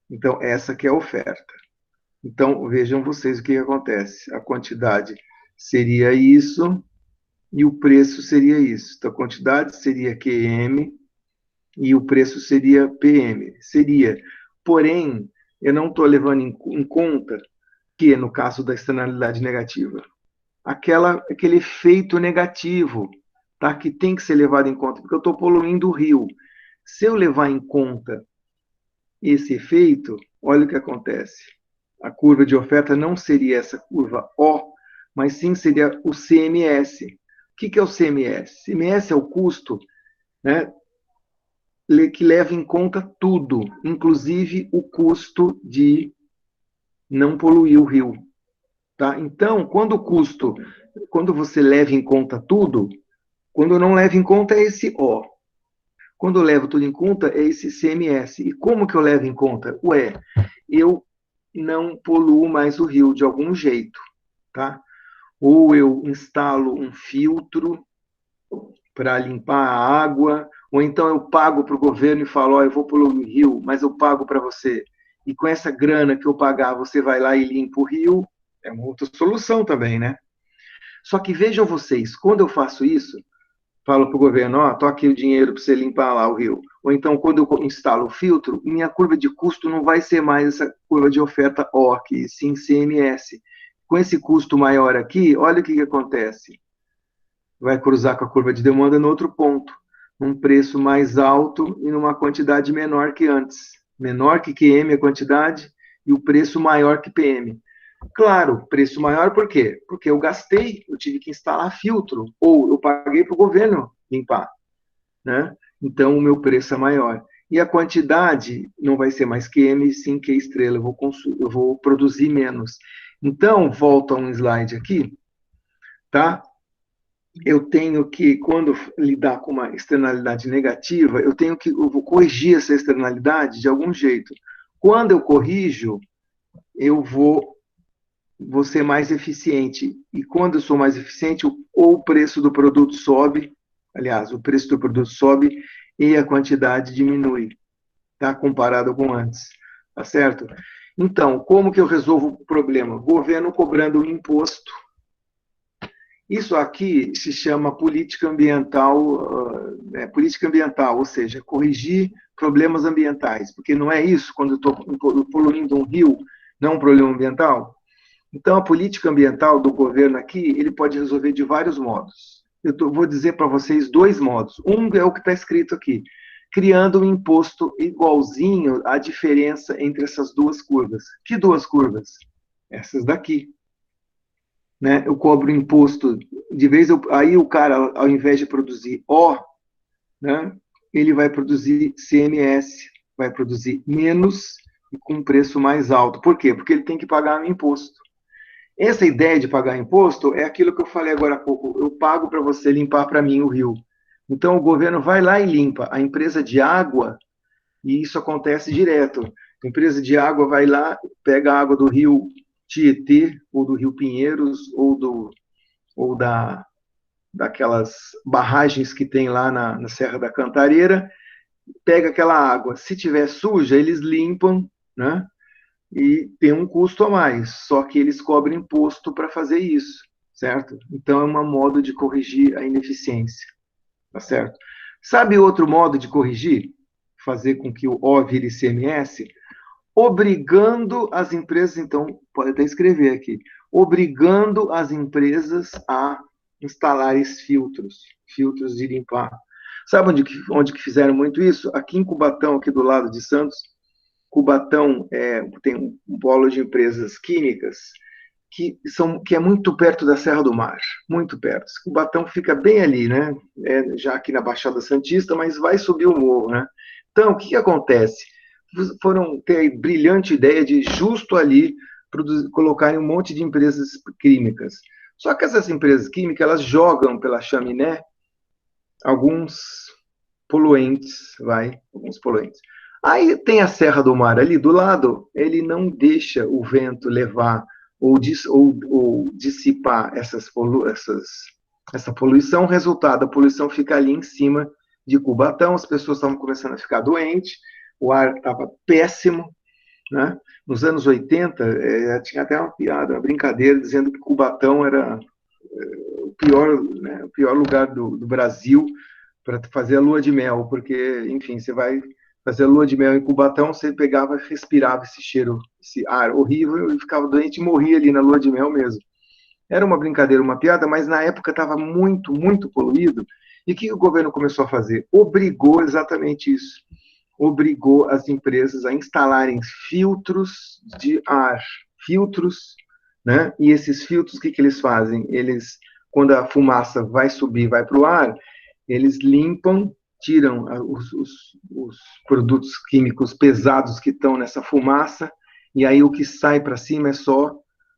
Então, essa que é a oferta. Então, vejam vocês o que acontece. A quantidade seria isso e o preço seria isso. Então, a quantidade seria QM e o preço seria PM. Seria. Porém, eu não estou levando em conta que, no caso da externalidade negativa, aquele efeito negativo, tá? Que tem que ser levado em conta, porque eu estou poluindo o rio. Se eu levar em conta esse efeito, olha o que acontece. A curva de oferta não seria essa curva O, mas sim seria o CMS. O que é o CMS? CMS é o custo, né, que leva em conta tudo, inclusive o custo de não poluir o rio. Tá? Então, quando você leva em conta tudo, quando não leva em conta é esse O. Quando eu levo tudo em conta é esse CMS. E como que eu levo em conta? Eu não poluo mais o rio de algum jeito, tá? Ou eu instalo um filtro para limpar a água, ou então eu pago para o governo e falo, eu vou poluir o rio, mas eu pago para você. E com essa grana que eu pagar, você vai lá e limpa o rio, é uma outra solução também, né? Só que vejam vocês, quando eu faço isso, falo para o governo, tô aqui o dinheiro para você limpar lá o rio. Ou então, quando eu instalo o filtro, minha curva de custo não vai ser mais essa curva de oferta O aqui, sim CMS. Com esse custo maior aqui, olha o que acontece. Vai cruzar com a curva de demanda no outro ponto, um preço mais alto e numa quantidade menor que antes. Menor que QM a quantidade e o preço maior que PM. Claro, preço maior por quê? Porque eu gastei, eu tive que instalar filtro, ou eu paguei para o governo limpar, né? Então, o meu preço é maior. E a quantidade não vai ser mais QM, sim Q estrela, eu vou produzir menos. Então, volta um slide aqui, tá? Eu tenho que, quando lidar com uma externalidade negativa, eu vou corrigir essa externalidade de algum jeito. Quando eu corrijo, eu vou ser mais eficiente. E quando eu sou mais eficiente, ou o preço do produto sobe, aliás, o preço do produto sobe e a quantidade diminui, tá? Comparado com antes, tá certo? Então, como que eu resolvo o problema? Governo cobrando imposto. Isso aqui se chama política ambiental, ou seja, corrigir problemas ambientais, porque não é isso quando eu estou poluindo um rio, não é um problema ambiental? Então, a política ambiental do governo aqui, ele pode resolver de vários modos. Vou dizer para vocês dois modos. Um é o que está escrito aqui, criando um imposto igualzinho à diferença entre essas duas curvas. Que duas curvas? Essas daqui. Né? Eu cobro imposto, aí o cara, ao invés de produzir O, né, ele vai produzir CMS, vai produzir menos e com um preço mais alto. Por quê? Porque ele tem que pagar um imposto. Essa ideia de pagar imposto é aquilo que eu falei agora há pouco. Eu pago para você limpar para mim o rio. Então, o governo vai lá e limpa. A empresa de água, e isso acontece direto. A empresa de água vai lá, pega a água do rio Tietê, ou do rio Pinheiros, ou daquelas barragens que tem lá na Serra da Cantareira, pega aquela água. Se tiver suja, eles limpam, né? E tem um custo a mais, só que eles cobram imposto para fazer isso, certo? Então é um modo de corrigir a ineficiência, tá certo? Sabe outro modo de corrigir? fazer com que o O vire ICMS, obrigando as empresas, então, pode até escrever aqui, obrigando as empresas a instalarem filtros de limpar. Sabe onde que fizeram muito isso? Aqui em Cubatão, aqui do lado de Santos, Cubatão tem um polo de empresas químicas que é muito perto da Serra do Mar, muito perto. Cubatão fica bem ali, né? Já aqui na Baixada Santista, mas vai subir o morro, né? Então, o que acontece? Foram ter a brilhante ideia de justo ali colocarem um monte de empresas químicas. Só que essas empresas químicas, elas jogam pela chaminé alguns poluentes, alguns poluentes. Aí tem a Serra do Mar ali do lado, ele não deixa o vento levar ou dissipar essa poluição. Resultado, a poluição fica ali em cima de Cubatão, as pessoas estavam começando a ficar doentes, o ar estava péssimo, né? Nos anos 80, tinha até uma piada, uma brincadeira, dizendo que Cubatão era o pior lugar do Brasil para fazer a lua de mel, porque, enfim, você vai fazer a lua de mel em Cubatão, você pegava e respirava esse cheiro, esse ar horrível, e ficava doente e morria ali na lua de mel mesmo. Era uma brincadeira, uma piada, mas na época estava muito, muito poluído. E o que o governo começou a fazer? Obrigou exatamente isso. Obrigou as empresas a instalarem filtros de ar. Filtros, né? E esses filtros, o que eles fazem? Eles, quando a fumaça vai subir, vai para o ar, eles limpam, tiram os produtos químicos pesados que estão nessa fumaça, e aí o que sai para cima é só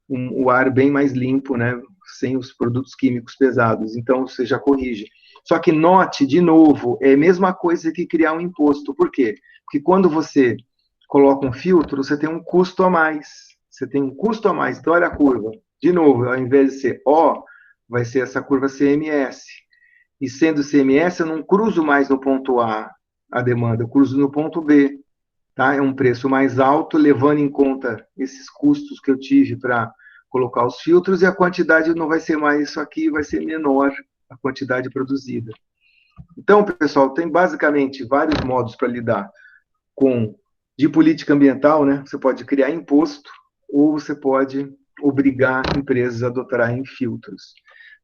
o ar bem mais limpo, né? Sem os produtos químicos pesados. Então, você já corrige. Só que note, de novo, é a mesma coisa que criar um imposto. Por quê? Porque quando você coloca um filtro, você tem um custo a mais. Você tem um custo a mais. Então, olha a curva. De novo, ao invés de ser O, vai ser essa curva CMS. E sendo CMS, eu não cruzo mais no ponto A demanda, eu cruzo no ponto B. Tá? É um preço mais alto, levando em conta esses custos que eu tive para colocar os filtros, e a quantidade não vai ser mais isso aqui, vai ser menor a quantidade produzida. Então, pessoal, tem basicamente vários modos para lidar de política ambiental, né? Você pode criar imposto, ou você pode obrigar empresas a adotarem filtros.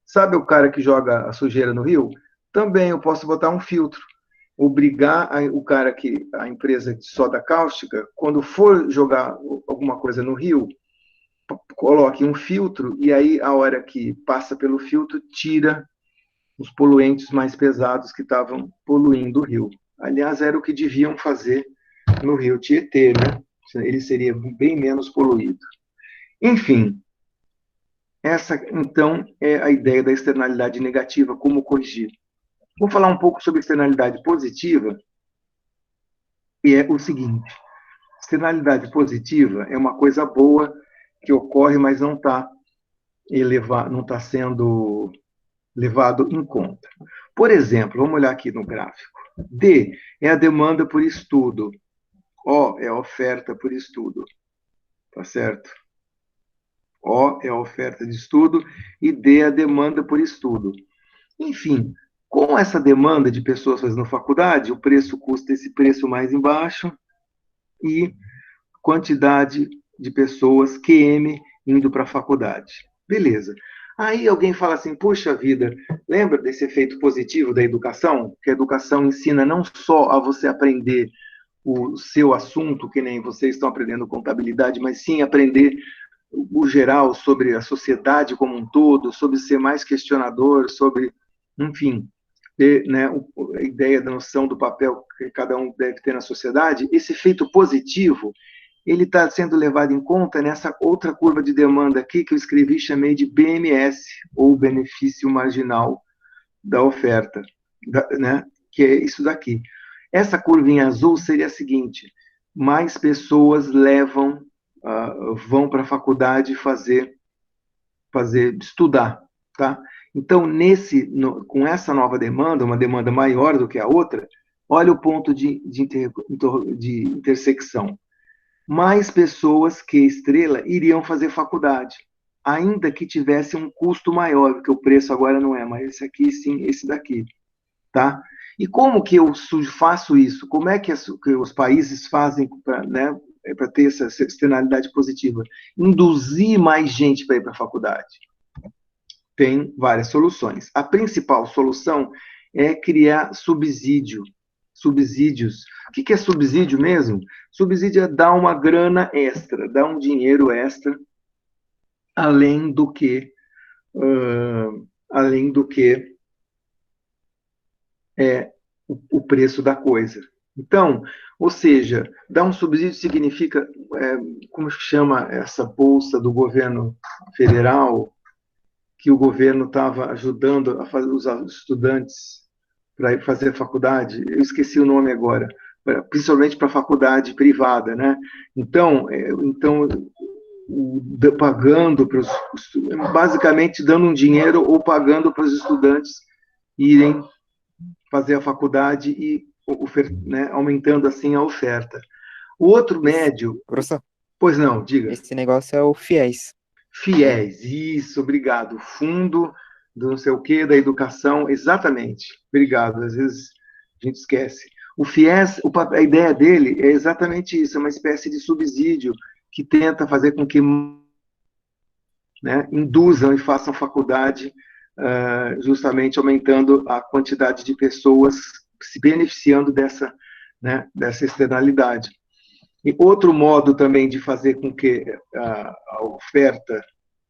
Sabe o cara que joga a sujeira no rio? Também eu posso botar um filtro. Obrigar a empresa de soda cáustica, quando for jogar alguma coisa no rio, coloque um filtro, e aí a hora que passa pelo filtro, tira os poluentes mais pesados que estavam poluindo o rio. Aliás, era o que deviam fazer no rio Tietê, né? Ele seria bem menos poluído. Enfim, essa, então, é a ideia da externalidade negativa, como corrigir. Vou falar um pouco sobre externalidade positiva, e é o seguinte: externalidade positiva é uma coisa boa que ocorre, mas não está sendo levado em conta. Por exemplo, vamos olhar aqui no gráfico. D é a demanda por estudo. O é a oferta por estudo. Tá certo? O é a oferta de estudo e D é a demanda por estudo. Enfim, com essa demanda de pessoas fazendo faculdade, o preço custa esse preço mais embaixo e quantidade de pessoas QM indo para a faculdade. Beleza. Aí alguém fala assim, puxa vida, lembra desse efeito positivo da educação? Que a educação ensina não só a você aprender o seu assunto, que nem vocês estão aprendendo contabilidade, mas sim aprender o geral sobre a sociedade como um todo, sobre ser mais questionador, sobre, enfim, ter, né, a ideia da noção do papel que cada um deve ter na sociedade. Esse efeito positivo, ele está sendo levado em conta nessa outra curva de demanda aqui, que eu escrevi e chamei de BMS, ou benefício marginal da oferta, né? Que é isso daqui. Essa curvinha azul seria a seguinte: mais pessoas vão para a faculdade estudar, tá? Então, com essa nova demanda, uma demanda maior do que a outra, olha o ponto de intersecção. Mais pessoas que estrela iriam fazer faculdade, ainda que tivesse um custo maior, porque o preço agora não é mais esse aqui, sim esse daqui, tá? E como que eu faço isso? Como é que os países fazem para, né, para ter essa externalidade positiva? Induzir mais gente para ir para a faculdade. Tem várias soluções. A principal solução é criar subsídios. O que é subsídio mesmo? Subsídio é dar uma grana extra, dar um dinheiro extra, além do que, além do que é o preço da coisa. Então, ou seja, dar um subsídio significa, como chama essa bolsa do governo federal, que o governo estava ajudando a fazer os estudantes para ir fazer a faculdade, eu esqueci o nome agora, principalmente para a faculdade privada, né? Então, pagando para os, basicamente dando um dinheiro ou pagando para os estudantes irem fazer a faculdade e, né, aumentando assim a oferta. O outro médio, Professor, pois não, diga. esse negócio é o FIES. FIES, isso, obrigado. Fundo do não sei o quê, da educação, exatamente. Obrigado, às vezes a gente esquece. O FIES, a ideia dele é exatamente isso, é uma espécie de subsídio que tenta fazer com que, né, induzam e façam faculdade, justamente aumentando a quantidade de pessoas se beneficiando dessa, né, dessa externalidade. E outro modo também de fazer com que a oferta,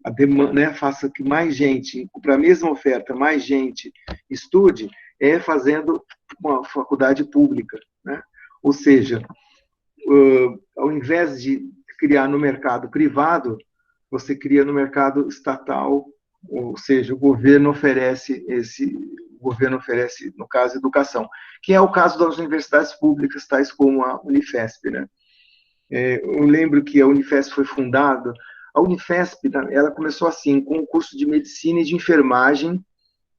a demanda, né, faça que mais gente, para a mesma oferta, mais gente estude, é fazendo uma faculdade pública, né? Ou seja, ao invés de criar no mercado privado, você cria no mercado estatal, ou seja, o governo oferece no caso, educação, que é o caso das universidades públicas, tais como a Unifesp, né? Eu lembro que a Unifesp foi fundada. A Unifesp, ela começou assim, com um curso de medicina e de enfermagem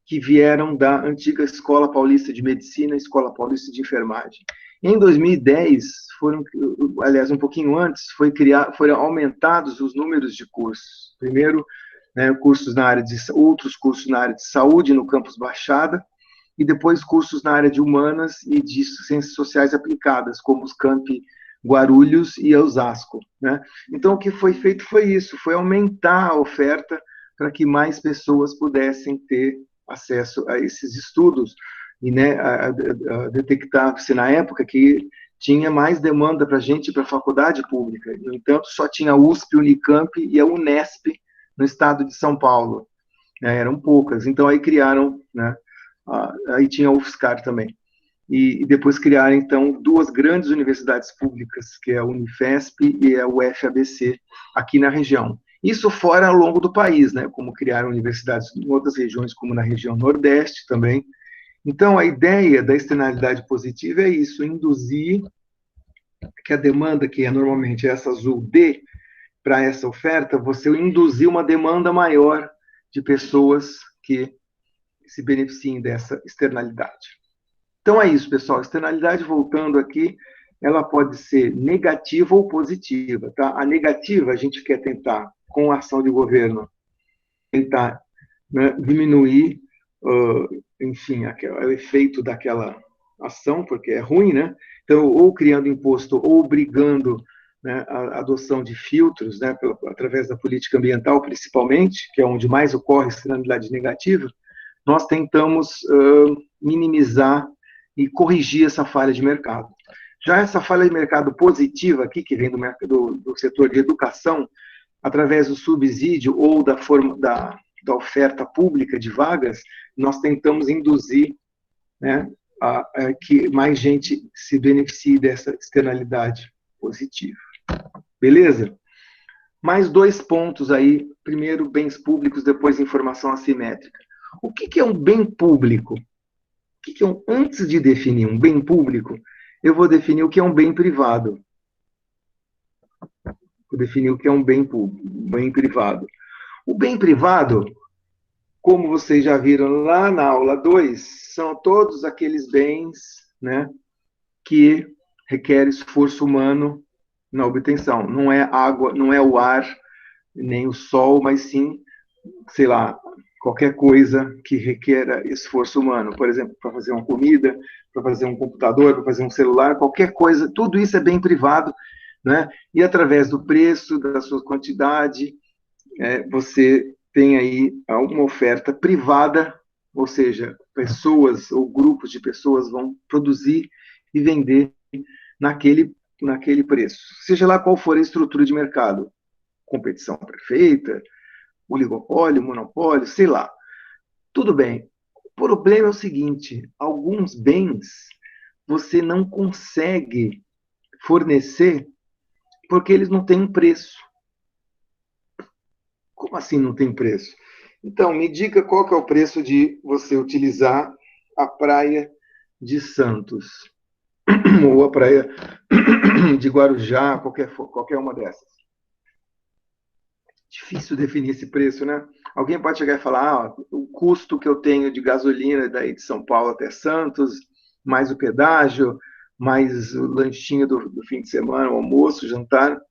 que vieram da antiga Escola Paulista de Medicina, Escola Paulista de Enfermagem. Em 2010, aliás, um pouquinho antes, foram aumentados os números de cursos. Primeiro, né, outros cursos na área de saúde, no campus Baixada, e depois cursos na área de humanas e de ciências sociais aplicadas, como os campi Guarulhos e Osasco, né? Então, o que foi feito foi isso, foi aumentar a oferta para que mais pessoas pudessem ter acesso a esses estudos e, né, a detectar-se na época que tinha mais demanda para gente ir para a faculdade pública. No entanto, só tinha a USP, Unicamp e a Unesp no estado de São Paulo, né? Eram poucas. Então, aí criaram, né, aí tinha a UFSCar também. E depois criaram, então, duas grandes universidades públicas, que é a Unifesp e a UFABC, aqui na região. Isso fora ao longo do país, né, como criaram universidades em outras regiões, como na região Nordeste também. Então, a ideia da externalidade positiva é isso, induzir que a demanda, que é normalmente essa azul D, para essa oferta, você induzir uma demanda maior de pessoas que se beneficiem dessa externalidade. Então é isso, pessoal. Externalidade, voltando aqui, ela pode ser negativa ou positiva. Tá? A negativa, a gente quer tentar, com a ação de governo, tentar, né, diminuir, enfim, o efeito daquela ação, porque é ruim, né? Então, ou criando imposto, ou obrigando, né, a adoção de filtros, né, através da política ambiental, principalmente, que é onde mais ocorre externalidade negativa, nós tentamos minimizar e corrigir essa falha de mercado. Já essa falha de mercado positiva aqui, que vem do setor de educação, através do subsídio ou da oferta pública de vagas, nós tentamos induzir, né, que mais gente se beneficie dessa externalidade positiva. Beleza? Mais dois pontos aí. Primeiro, bens públicos, depois informação assimétrica. O que é um bem público? Antes de definir um bem público, eu vou definir o que é um bem privado. Vou definir o que é um bem público, bem privado. O bem privado, como vocês já viram lá na aula 2, são todos aqueles bens, né, que requerem esforço humano na obtenção. Não é água, não é o ar, nem o sol, mas sim, sei lá, qualquer coisa que requer esforço humano. Por exemplo, para fazer uma comida, para fazer um computador, para fazer um celular, qualquer coisa, tudo isso é bem privado, né? E através do preço, da sua quantidade, você tem aí uma oferta privada, ou seja, pessoas ou grupos de pessoas vão produzir e vender naquele preço. Seja lá qual for a estrutura de mercado, competição perfeita, oligopólio, monopólio, sei lá. Tudo bem. O problema é o seguinte: alguns bens você não consegue fornecer porque eles não têm um preço. Como assim não tem preço? Então, me diga qual que é o preço de você utilizar a praia de Santos ou a praia de Guarujá, qualquer uma dessas. Difícil definir esse preço, né? Alguém pode chegar e falar, o custo que eu tenho de gasolina daí de São Paulo até Santos, mais o pedágio, mais o lanchinho do fim de semana, o almoço, o jantar.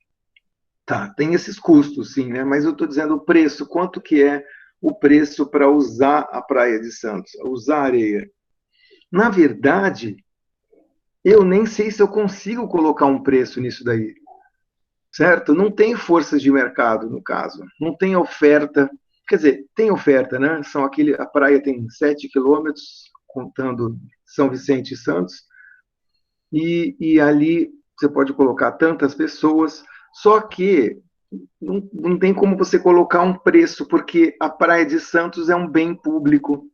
Tá, tem esses custos, sim, né? Mas eu estou dizendo o preço, quanto que é o preço para usar a Praia de Santos, usar a areia. Na verdade, eu nem sei se eu consigo colocar um preço nisso daí, certo? Não tem forças de mercado, no caso. Não tem oferta. Quer dizer, tem oferta, né? A praia tem 7 quilômetros, contando São Vicente e Santos, e ali você pode colocar tantas pessoas, só que não tem como você colocar um preço, porque a Praia de Santos é um bem público,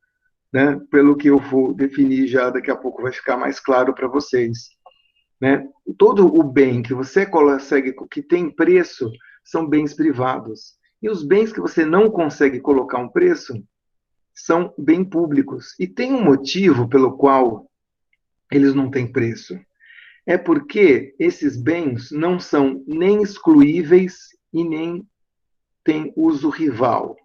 né? Pelo que eu vou definir já daqui a pouco vai ficar mais claro para vocês, né? Todo o bem que você consegue, que tem preço, são bens privados. E os bens que você não consegue colocar um preço são bem públicos. E tem um motivo pelo qual eles não têm preço. É porque esses bens não são nem excluíveis e nem têm uso rival.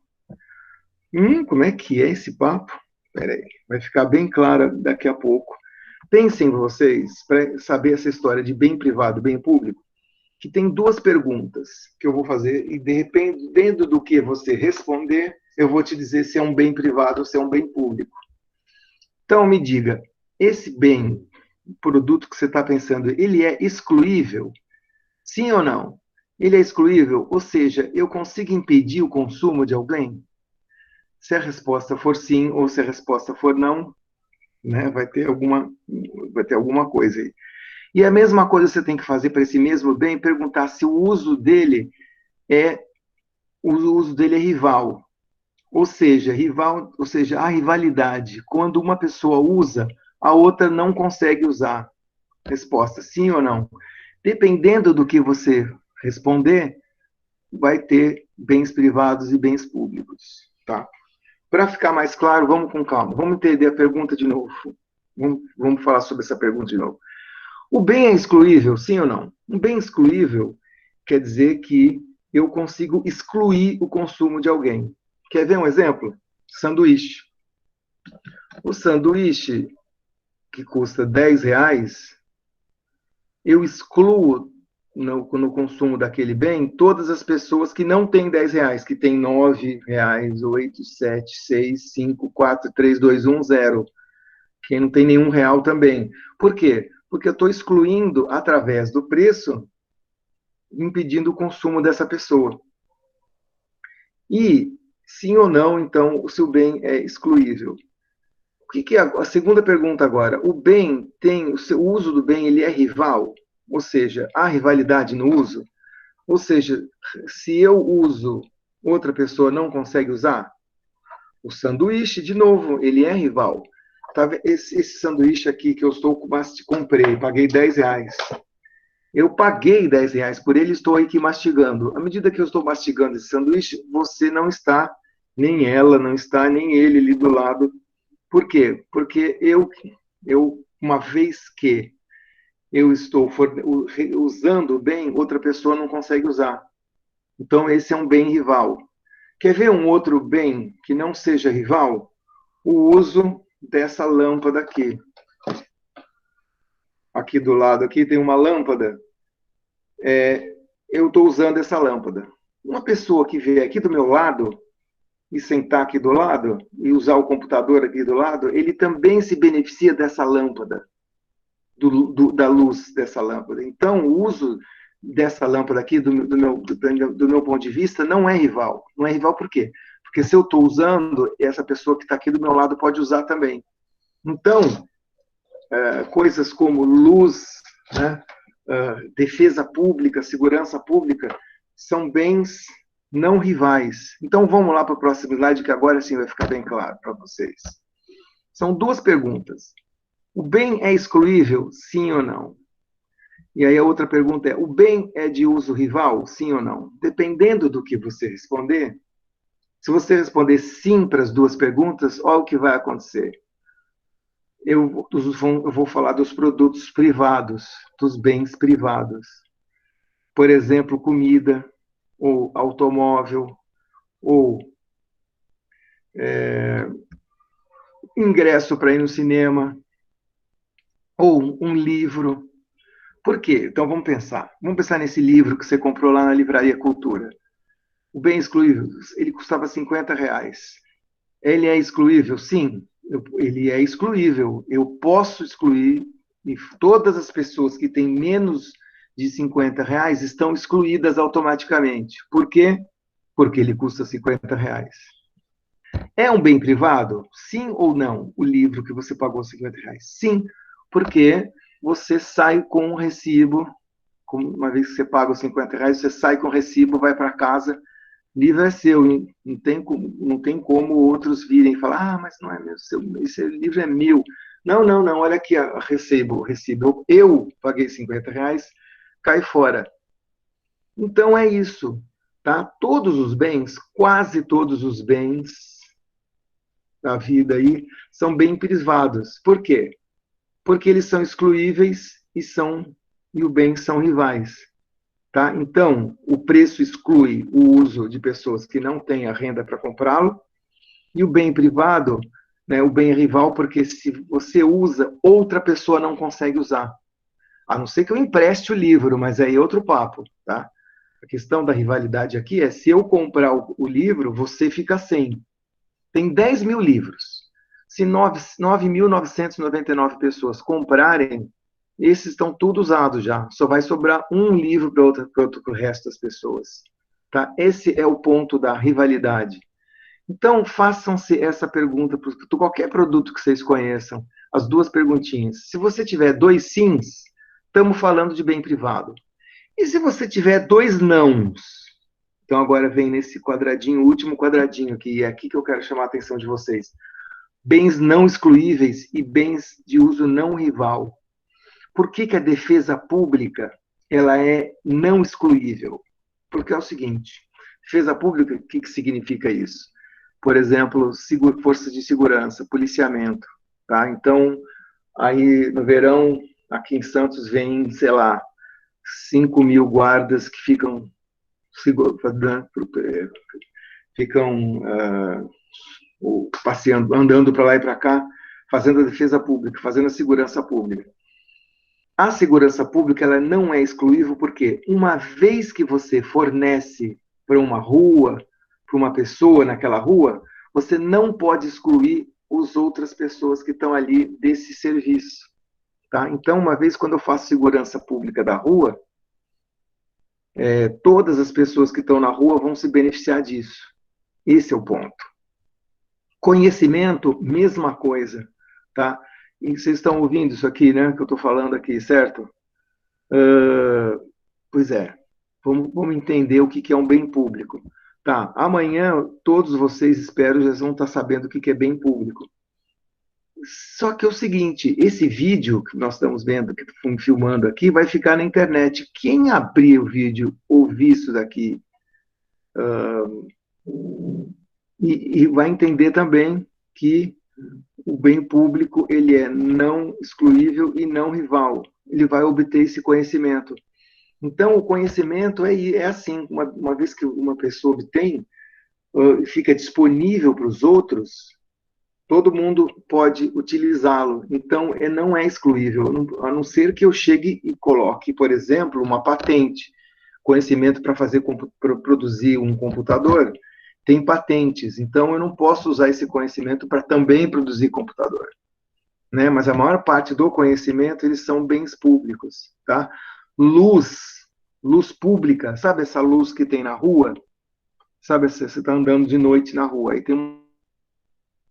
Como é que é esse papo? Peraí, vai ficar bem claro daqui a pouco. Pensem vocês, para saber essa história de bem privado, bem público, que tem duas perguntas que eu vou fazer e, dependendo do que você responder, eu vou te dizer se é um bem privado ou se é um bem público. Então, me diga, esse bem, produto que você está pensando, ele é excluível? Sim ou não? Ele é excluível? Ou seja, eu consigo impedir o consumo de alguém? Se a resposta for sim ou se a resposta for não, né, vai ter alguma coisa aí. E a mesma coisa você tem que fazer para esse mesmo bem, perguntar se o uso dele é rival. Ou seja, a rivalidade. Quando uma pessoa usa, a outra não consegue usar. Resposta, sim ou não? Dependendo do que você responder, vai ter bens privados e bens públicos, tá? Para ficar mais claro, vamos com calma. Vamos entender a pergunta de novo. Vamos falar sobre essa pergunta de novo. O bem é excluível, sim ou não? Um bem excluível quer dizer que eu consigo excluir o consumo de alguém. Quer ver um exemplo? Sanduíche. O sanduíche, que custa R$ 10, eu excluo no consumo daquele bem todas as pessoas que não têm R$ 10, que têm R$ 9, 8, 7, 6, 5, 4, 3, 2, 1, 0. Quem não tem nenhum real também. Por quê? Porque eu estou excluindo, através do preço, impedindo o consumo dessa pessoa. E, sim ou não, então, o seu bem é excluível. O que é a segunda pergunta agora? O bem tem, o uso do bem, ele é rival? Ou seja, há rivalidade no uso? Ou seja, se eu uso, outra pessoa não consegue usar? O sanduíche, de novo, ele é rival. Tá, esse sanduíche aqui que eu comprei, paguei R$ 10. Eu paguei R$ 10 por ele, estou aqui mastigando. À medida que eu estou mastigando esse sanduíche, você não está, nem ela não está, nem ele ali do lado. Por quê? Porque uma vez que eu estou usando bem, outra pessoa não consegue usar. Então, esse é um bem rival. Quer ver um outro bem que não seja rival? O uso dessa lâmpada aqui. Aqui do lado aqui tem uma lâmpada. Eu estou usando essa lâmpada. Uma pessoa que vier aqui do meu lado, e sentar aqui do lado, e usar o computador aqui do lado, ele também se beneficia dessa lâmpada, da luz dessa lâmpada. Então, o uso dessa lâmpada aqui, do meu ponto de vista, não é rival. Não é rival por quê? Porque se eu estou usando, essa pessoa que está aqui do meu lado pode usar também. Então, coisas como luz, né, defesa pública, segurança pública, são bens não rivais. Então, vamos lá para o próximo slide, que agora sim vai ficar bem claro para vocês. São duas perguntas. O bem é excluível, sim ou não? E aí a outra pergunta é, o bem é de uso rival, sim ou não? Dependendo do que você responder, se você responder sim para as duas perguntas, olha o que vai acontecer. Eu vou falar dos produtos privados, dos bens privados. Por exemplo, comida, ou automóvel, ou ingresso para ir no cinema, ou um livro. Por quê? Então vamos pensar. Vamos pensar nesse livro que você comprou lá na Livraria Cultura. O bem excluível, ele custava R$ 50. Ele é excluível? Sim, ele é excluível. Eu posso excluir, e todas as pessoas que têm menos de R$ 50 estão excluídas automaticamente. Por quê? Porque ele custa R$ 50. É um bem privado? Sim ou não? O livro que você pagou R$ 50? Sim, porque você sai com um recibo, uma vez que você paga os R$ 50, você sai com o recibo, vai para casa, livro é seu, não tem como outros virem e falar, mas não é meu, esse livro é meu. Não, não, não, olha aqui o recibo, eu paguei R$ 50, cai fora. Então é isso, tá? Todos os bens, quase todos os bens da vida aí, são bem privados. Por quê? Porque eles são excluíveis e o bem são rivais. Tá? Então, o preço exclui o uso de pessoas que não têm a renda para comprá-lo, e o bem privado, né, o bem rival, porque se você usa, outra pessoa não consegue usar. A não ser que eu empreste o livro, mas aí é outro papo. Tá? A questão da rivalidade aqui é, se eu comprar o livro, você fica sem. Tem 10 mil livros. Se 9.999 pessoas comprarem, esses estão todos usados já. Só vai sobrar um livro para o resto das pessoas. Tá? Esse é o ponto da rivalidade. Então, façam-se essa pergunta para qualquer produto que vocês conheçam. As duas perguntinhas. Se você tiver 2 sims, estamos falando de bem privado. E se você tiver 2 nãos? Então, agora vem nesse quadradinho, o último quadradinho aqui, e é aqui que eu quero chamar a atenção de vocês. Bens não excluíveis e bens de uso não rival. Por que a defesa pública ela é não excluível? Porque é o seguinte, defesa pública, o que significa isso? Por exemplo, forças de segurança, policiamento. Tá? Então, aí no verão, aqui em Santos, vem, sei lá, 5 mil guardas que ficam passeando, andando para lá e para cá, fazendo a defesa pública, fazendo a segurança pública. A segurança pública ela não é excluível porque uma vez que você fornece para uma rua, para uma pessoa naquela rua, você não pode excluir as outras pessoas que estão ali desse serviço. Tá? Então, uma vez quando eu faço segurança pública da rua, todas as pessoas que estão na rua vão se beneficiar disso. Esse é o ponto. Conhecimento, mesma coisa. Tá? E vocês estão ouvindo isso aqui, né? Que eu estou falando aqui, certo? Pois é. Vamos entender o que é um bem público. Tá, amanhã todos vocês, espero, já vão estar sabendo o que é bem público. Só que é o seguinte, esse vídeo que nós estamos vendo, que estamos filmando aqui, vai ficar na internet. Quem abrir o vídeo, ouvir isso daqui, e vai entender também que o bem público ele é não excluível e não rival. Ele vai obter esse conhecimento. Então, o conhecimento é assim, uma vez que uma pessoa obtém, fica disponível para os outros, todo mundo pode utilizá-lo. Então, não é excluível, a não ser que eu chegue e coloque, por exemplo, uma patente, conhecimento para produzir um computador. tem patentes, então eu não posso usar esse conhecimento para também produzir computador, né? Mas a maior parte do conhecimento, eles são bens públicos, tá? Luz pública, sabe essa luz que tem na rua? Sabe, você está andando de noite na rua, aí tem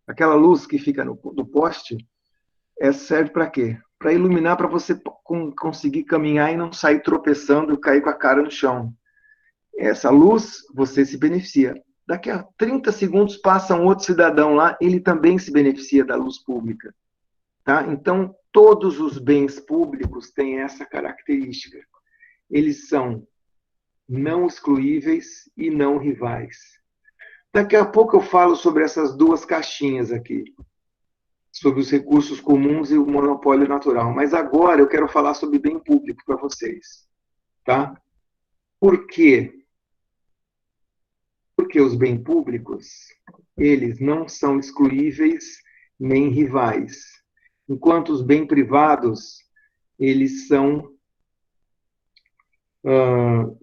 aquela luz que fica no poste, serve para quê? Para iluminar, para você conseguir caminhar e não sair tropeçando e cair com a cara no chão. Essa luz, você se beneficia. Daqui a 30 segundos passa um outro cidadão lá, ele também se beneficia da luz pública. Tá? Então, todos os bens públicos têm essa característica. Eles são não excluíveis e não rivais. Daqui a pouco eu falo sobre essas duas caixinhas aqui, sobre os recursos comuns e o monopólio natural. Mas agora eu quero falar sobre bem público para vocês. Tá? Por quê? Porque os bens públicos, eles não são excluíveis nem rivais. Enquanto os bens privados, eles são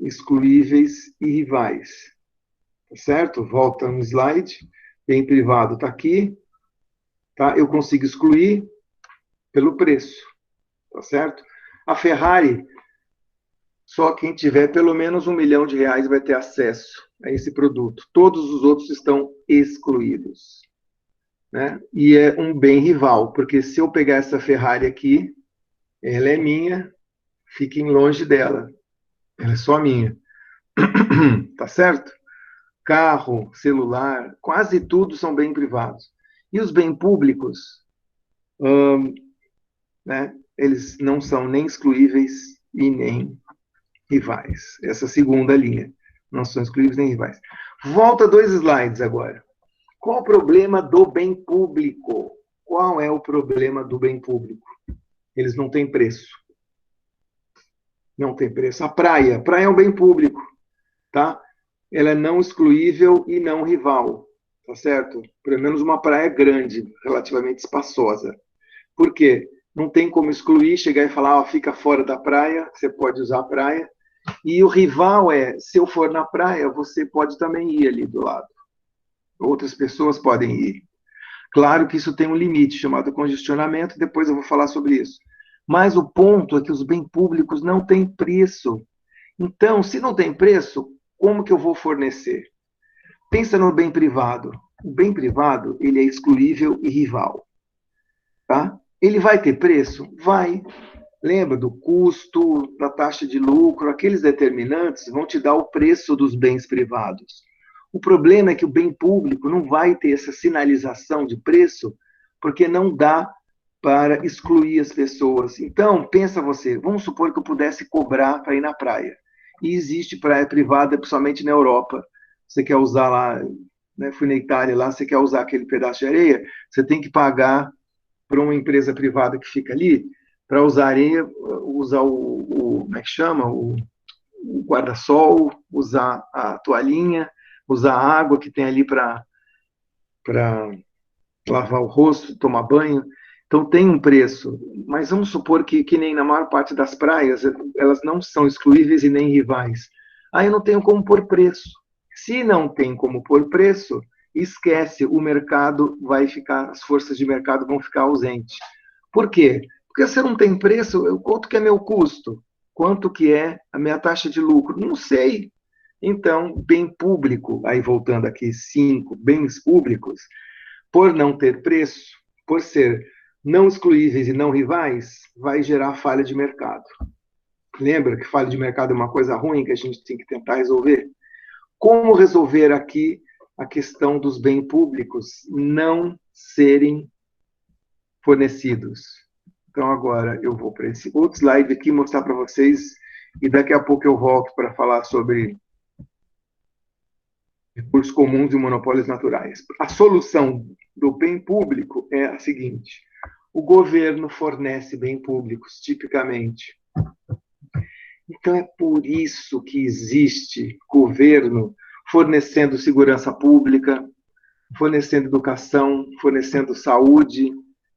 excluíveis e rivais. Tá certo? Volta no slide. Bem privado está aqui. Tá? Eu consigo excluir pelo preço. Tá certo? A Ferrari, só quem tiver pelo menos R$1 milhão vai ter acesso a esse produto. Todos os outros estão excluídos. Né? E é um bem rival, porque se eu pegar essa Ferrari aqui, ela é minha, fiquem longe dela. Ela é só minha. Tá certo? Carro, celular, quase tudo são bens privados. E os bens públicos, né, eles não são nem excluíveis e nem rivais. Essa segunda linha. Não são excluíveis nem rivais. Volta 2 slides agora. Qual o problema do bem público? Qual é o problema do bem público? Eles não têm preço. Não tem preço. A praia é um bem público, tá? Ela é não excluível e não rival, tá certo? Pelo menos uma praia grande, relativamente espaçosa. Por quê? Não tem como excluir, chegar e falar, ó, fica fora da praia, você pode usar a praia. E o rival se eu for na praia, você pode também ir ali do lado. Outras pessoas podem ir. Claro que isso tem um limite, chamado congestionamento, depois eu vou falar sobre isso. Mas o ponto é que os bens públicos não têm preço. Então, se não tem preço, como que eu vou fornecer? Pensa no bem privado. O bem privado, ele é excluível e rival. Tá? Ele vai ter preço? Vai. Lembra do custo, da taxa de lucro, aqueles determinantes vão te dar o preço dos bens privados. O problema é que o bem público não vai ter essa sinalização de preço, porque não dá para excluir as pessoas. Então, pensa você, vamos supor que eu pudesse cobrar para ir na praia. E existe praia privada, principalmente na Europa. Você quer usar lá, né, fui na Itália lá, você quer usar aquele pedaço de areia, você tem que pagar para uma empresa privada que fica ali, para usar areia, usar como é que chama? O guarda-sol, usar a toalhinha, usar a água que tem ali para lavar o rosto, tomar banho. Então tem um preço, mas vamos supor que nem na maior parte das praias, elas não são excluíveis e nem rivais. Aí eu não tenho como pôr preço. Se não tem como pôr preço, esquece, o mercado vai ficar, as forças de mercado vão ficar ausentes. Por quê? Porque se não tem preço, quanto que é meu custo? Quanto que é a minha taxa de lucro? Não sei. Então, bem público, aí voltando aqui, 5, bens públicos, por não ter preço, por ser não excluíveis e não rivais, vai gerar falha de mercado. Lembra que falha de mercado é uma coisa ruim que a gente tem que tentar resolver? Como resolver aqui a questão dos bens públicos não serem fornecidos? Então, agora eu vou para esse outro slide aqui mostrar para vocês e daqui a pouco eu volto para falar sobre recursos comuns e monopólios naturais. A solução do bem público é a seguinte: o governo fornece bens públicos, tipicamente. Então, é por isso que existe governo fornecendo segurança pública, fornecendo educação, fornecendo saúde,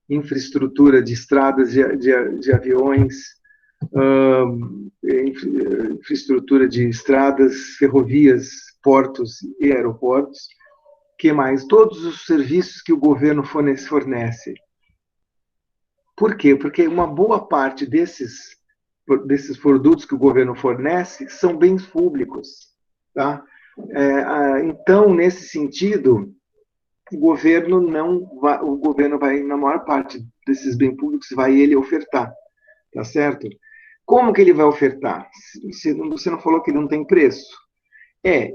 infraestrutura de estradas, de aviões, infraestrutura de estradas, ferrovias, portos e aeroportos, Que mais? Todos os serviços que o governo fornece. Por quê? Porque uma boa parte desses produtos que o governo fornece são bens públicos. Tá? Então, nesse sentido, o governo vai, na maior parte desses bens públicos, vai ele ofertar, tá certo? Como que ele vai ofertar? Você não falou que não tem preço?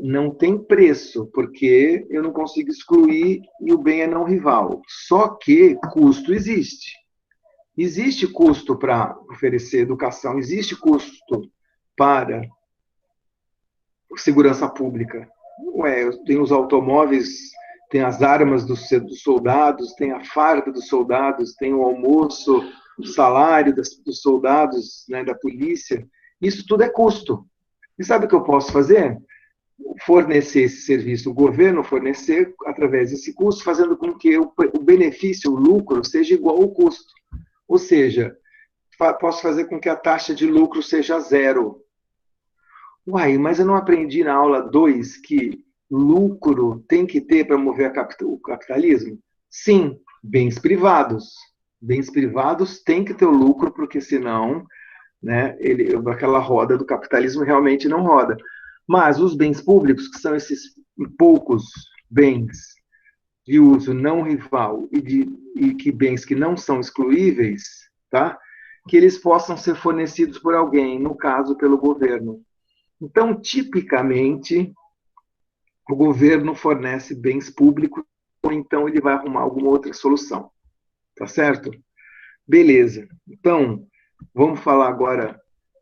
Não tem preço, porque eu não consigo excluir e o bem é não rival. Só que custo existe. Existe custo para oferecer educação, existe custo para segurança pública. Tem os automóveis, tem as armas dos soldados, tem a farda dos soldados, tem o almoço, o salário dos soldados, né, da polícia. Isso tudo é custo. E sabe o que eu posso fazer? Fornecer esse serviço, o governo fornecer através desse custo, fazendo com que o benefício, o lucro, seja igual ao custo. Ou seja, posso fazer com que a taxa de lucro seja zero. Uai, mas eu não aprendi na aula 2 que lucro tem que ter para mover o capitalismo? Sim, bens privados. Bens privados têm que ter o lucro, porque senão, né, aquela roda do capitalismo realmente não roda. Mas os bens públicos, que são esses poucos bens de uso não rival e que bens que não são excluíveis, tá? Que eles possam ser fornecidos por alguém, no caso, pelo governo. Então, tipicamente, o governo fornece bens públicos, ou então ele vai arrumar alguma outra solução. Tá certo? Beleza. Então, vamos falar agora,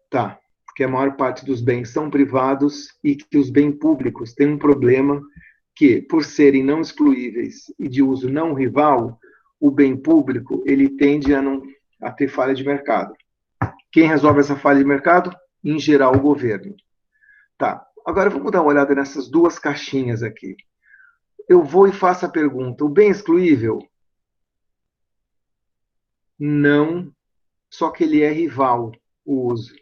tá, que a maior parte dos bens são privados e que os bens públicos têm um problema que, por serem não excluíveis e de uso não rival, o bem público ele tende a ter falha de mercado. Quem resolve essa falha de mercado? Em geral, o governo. Tá, agora vamos dar uma olhada nessas duas caixinhas aqui. Eu vou e faço a pergunta: o bem excluível? Não, só que ele é rival, o uso.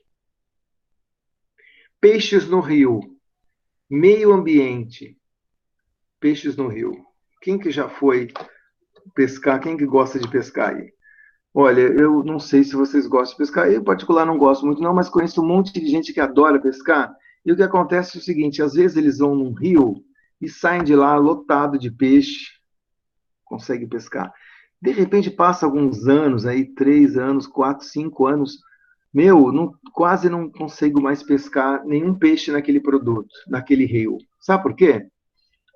Peixes no rio, meio ambiente, peixes no rio. Quem que já foi pescar? Quem que gosta de pescar aí? Olha, eu não sei se vocês gostam de pescar. Eu, em particular, não gosto muito, não, mas conheço um monte de gente que adora pescar. E o que acontece é o seguinte: às vezes eles vão num rio e saem de lá lotado de peixe, conseguem pescar. De repente, passa alguns anos, aí 3 anos, 4, 5 anos, quase não consigo mais pescar nenhum peixe naquele produto, naquele rio. Sabe por quê?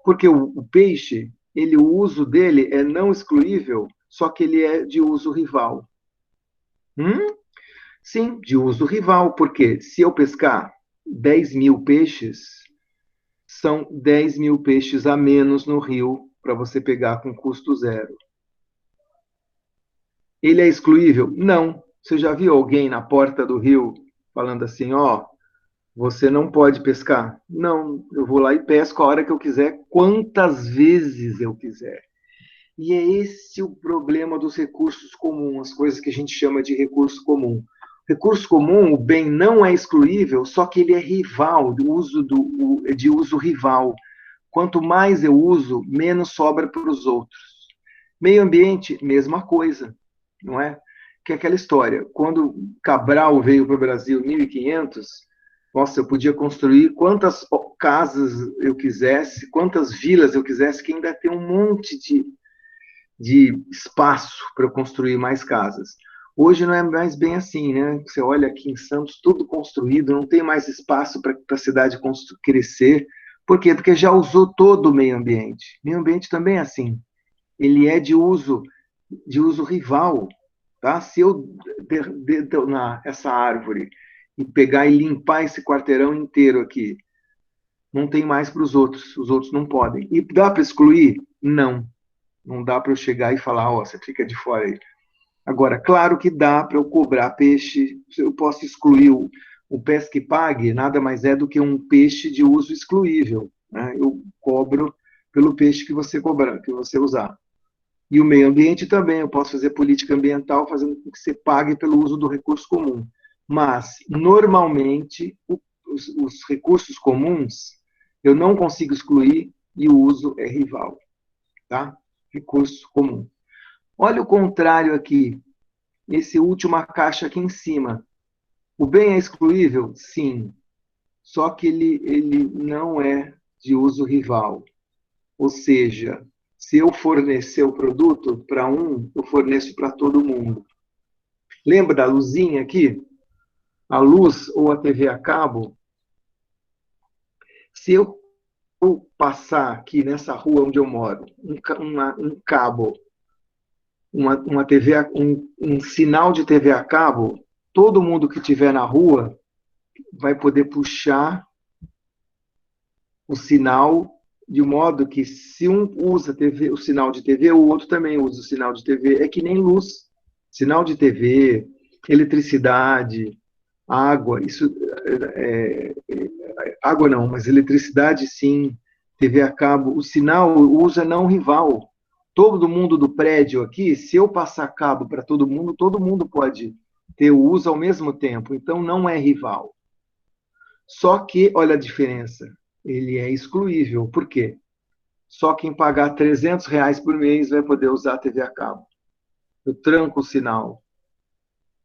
Porque o peixe, o uso dele é não excluível, só que ele é de uso rival. Sim, de uso rival, porque se eu pescar 10 mil peixes, são 10 mil peixes a menos no rio para você pegar com custo zero. Ele é excluível? Não. Você já viu alguém na porta do rio falando assim, você não pode pescar? Não, eu vou lá e pesco a hora que eu quiser, quantas vezes eu quiser. E é esse o problema dos recursos comuns, as coisas que a gente chama de recurso comum. Recurso comum, o bem não é excluível, só que ele é rival, de uso rival. Quanto mais eu uso, menos sobra para os outros. Meio ambiente, mesma coisa, não é? Que é aquela história, quando Cabral veio para o Brasil em 1500, nossa, eu podia construir quantas casas eu quisesse, quantas vilas eu quisesse, que ainda tem um monte de espaço para eu construir mais casas. Hoje não é mais bem assim, né? Você olha aqui em Santos, tudo construído, não tem mais espaço para a cidade crescer. Por quê? Porque já usou todo o meio ambiente. Meio ambiente também é assim. Ele é de uso rival. Tá? Se eu detonar essa árvore e pegar e limpar esse quarteirão inteiro aqui, não tem mais para os outros não podem. E dá para excluir? Não. Não dá para eu chegar e falar, você fica de fora aí. Agora, claro que dá para eu cobrar peixe, eu posso excluir o pesca e pague, nada mais é do que um peixe de uso excluível. Né? Eu cobro pelo peixe que você usar. E o meio ambiente também, eu posso fazer política ambiental fazendo com que você pague pelo uso do recurso comum. Mas, normalmente, os recursos comuns eu não consigo excluir e o uso é rival. tá? Recurso comum. Olha o contrário aqui, esse última caixa aqui em cima. O bem é excluível? Sim, só que ele não é de uso rival. Ou seja, se eu fornecer o produto para um, eu forneço para todo mundo. Lembra da luzinha aqui? A luz ou a TV a cabo? Se eu passar aqui nessa rua onde eu moro, um cabo, uma TV, um sinal de TV a cabo, todo mundo que estiver na rua vai poder puxar o sinal de modo que se um usa TV, o sinal de TV, o outro também usa o sinal de TV. É que nem luz. Sinal de TV, eletricidade, água, isso água não, mas eletricidade sim, TV a cabo, o sinal usa não rival. Todo mundo do prédio aqui, se eu passar cabo para todo mundo pode ter o uso ao mesmo tempo, então não é rival. Só que, olha a diferença, ele é excluível. Por quê? Só quem pagar R$ 300 por mês vai poder usar a TV a cabo. Eu tranco o sinal.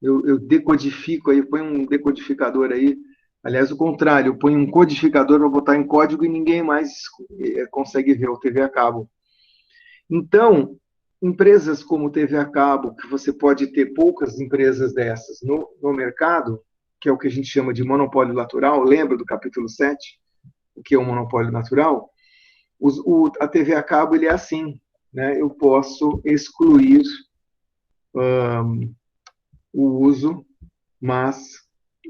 Eu decodifico aí, põe um decodificador aí. Aliás, o contrário, eu ponho um codificador para botar em código e ninguém mais consegue ver o TV a cabo. Então, empresas como TV a cabo, que você pode ter poucas empresas dessas no mercado, que é o que a gente chama de monopólio natural, lembra do capítulo 7? O que é um monopólio natural? A TV a cabo ele é assim, né? Eu posso excluir o uso, mas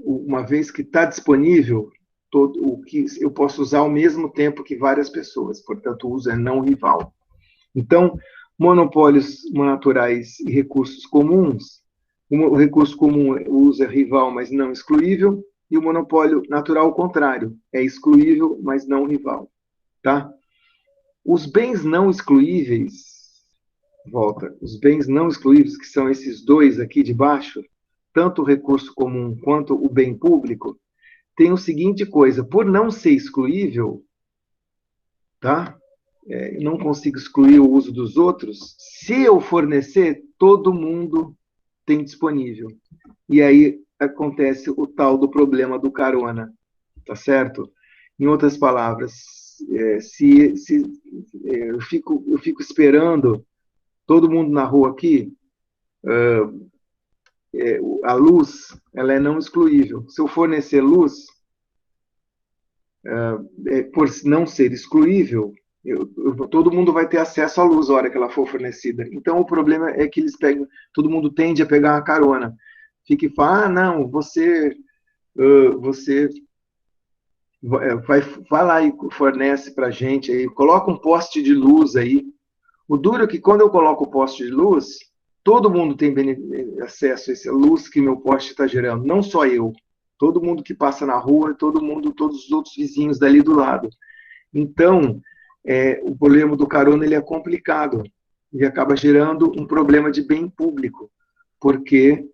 uma vez que está disponível, todo o que eu posso usar ao mesmo tempo que várias pessoas, portanto, o uso é não rival. Então, monopólios naturais e recursos comuns, o recurso comum o uso é rival, mas não excluível, e o monopólio natural, ao contrário, é excluível, mas não rival. Tá? Os bens não excluíveis, os bens não excluíveis, que são esses dois aqui de baixo, tanto o recurso comum quanto o bem público, tem o seguinte coisa, por não ser excluível, tá? Não consigo excluir o uso dos outros, se eu fornecer, todo mundo tem disponível. E aí acontece o tal do problema do carona, tá certo? Em outras palavras, eu fico esperando todo mundo na rua aqui, a luz, ela é não excluível. Se eu fornecer luz, por não ser excluível, todo mundo vai ter acesso à luz a hora que ela for fornecida. Então, o problema é que eles pegam, todo mundo tende a pegar uma carona. Fica e fala, não, você vai lá e fornece para a gente, aí, coloca um poste de luz aí. O duro é que quando eu coloco o poste de luz, todo mundo tem acesso a essa luz que meu poste está gerando, não só eu. Todo mundo que passa na rua, todos os outros vizinhos dali do lado. Então, o problema do carona ele é complicado e acaba gerando um problema de bem público, porque,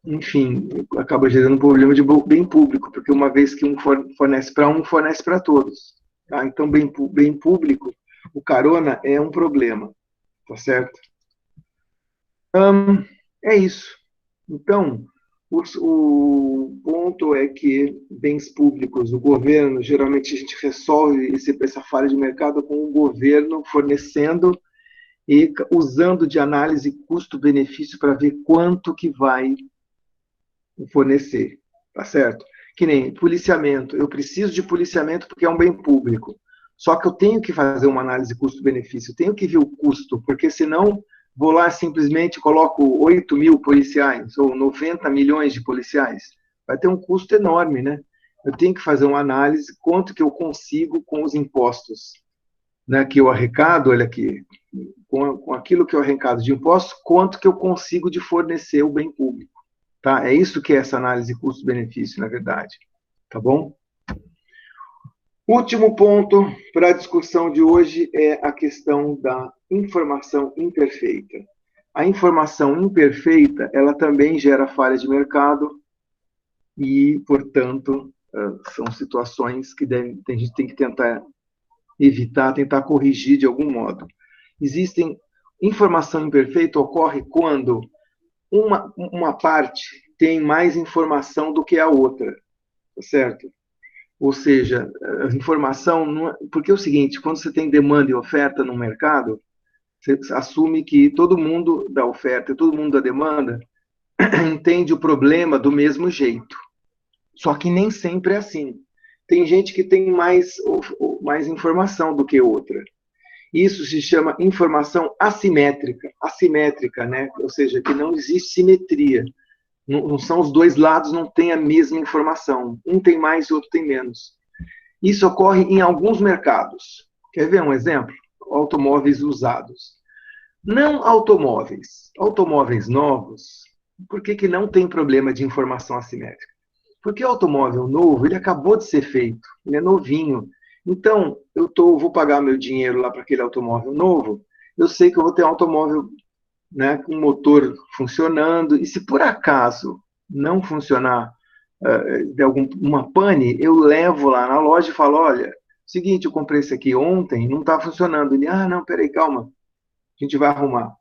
enfim, acaba gerando um problema de bem público, porque uma vez que um fornece para um, fornece para todos. Tá? Então, bem público, o carona é um problema, tá certo? É isso. Então, o ponto é que bens públicos, o governo, geralmente a gente resolve essa falha de mercado com o governo fornecendo e usando de análise custo-benefício para ver quanto que vai fornecer, tá certo? Que nem policiamento. Eu preciso de policiamento porque é um bem público. Só que eu tenho que fazer uma análise custo-benefício, tenho que ver o custo, porque senão vou lá simplesmente coloco 8 mil policiais ou 90 milhões de policiais. Vai ter um custo enorme, né? Eu tenho que fazer uma análise quanto que eu consigo com os impostos, né, que eu arrecado, olha aqui, com aquilo que eu arrecado de impostos, quanto que eu consigo de fornecer o bem público. Tá? É isso que é essa análise custo-benefício, na verdade. Tá bom? Último ponto para a discussão de hoje é a questão da informação imperfeita. A informação imperfeita, ela também gera falha de mercado e, portanto, são situações que a gente tem que tentar evitar, tentar corrigir de algum modo. Informação imperfeita ocorre quando uma parte tem mais informação do que a outra, tá certo? Ou seja, a informação... Porque é o seguinte, quando você tem demanda e oferta no mercado, você assume que todo mundo da oferta e todo mundo da demanda entende o problema do mesmo jeito. Só que nem sempre é assim. Tem gente que tem mais informação do que outra. Isso se chama informação assimétrica. Assimétrica, né? Ou seja, que não existe simetria. Não são os dois lados, não têm a mesma informação. Um tem mais e o outro tem menos. Isso ocorre em alguns mercados. Quer ver um exemplo? Automóveis usados. Não automóveis. Automóveis novos, por que não tem problema de informação assimétrica? Porque o automóvel novo, ele acabou de ser feito, ele é novinho. Então, vou pagar meu dinheiro lá para aquele automóvel novo, eu sei que eu vou ter um automóvel, né, com motor funcionando, e se por acaso não funcionar, de uma pane, eu levo lá na loja e falo, olha, seguinte, eu comprei esse aqui ontem, não está funcionando. Ele, não, peraí, calma, a gente vai arrumar.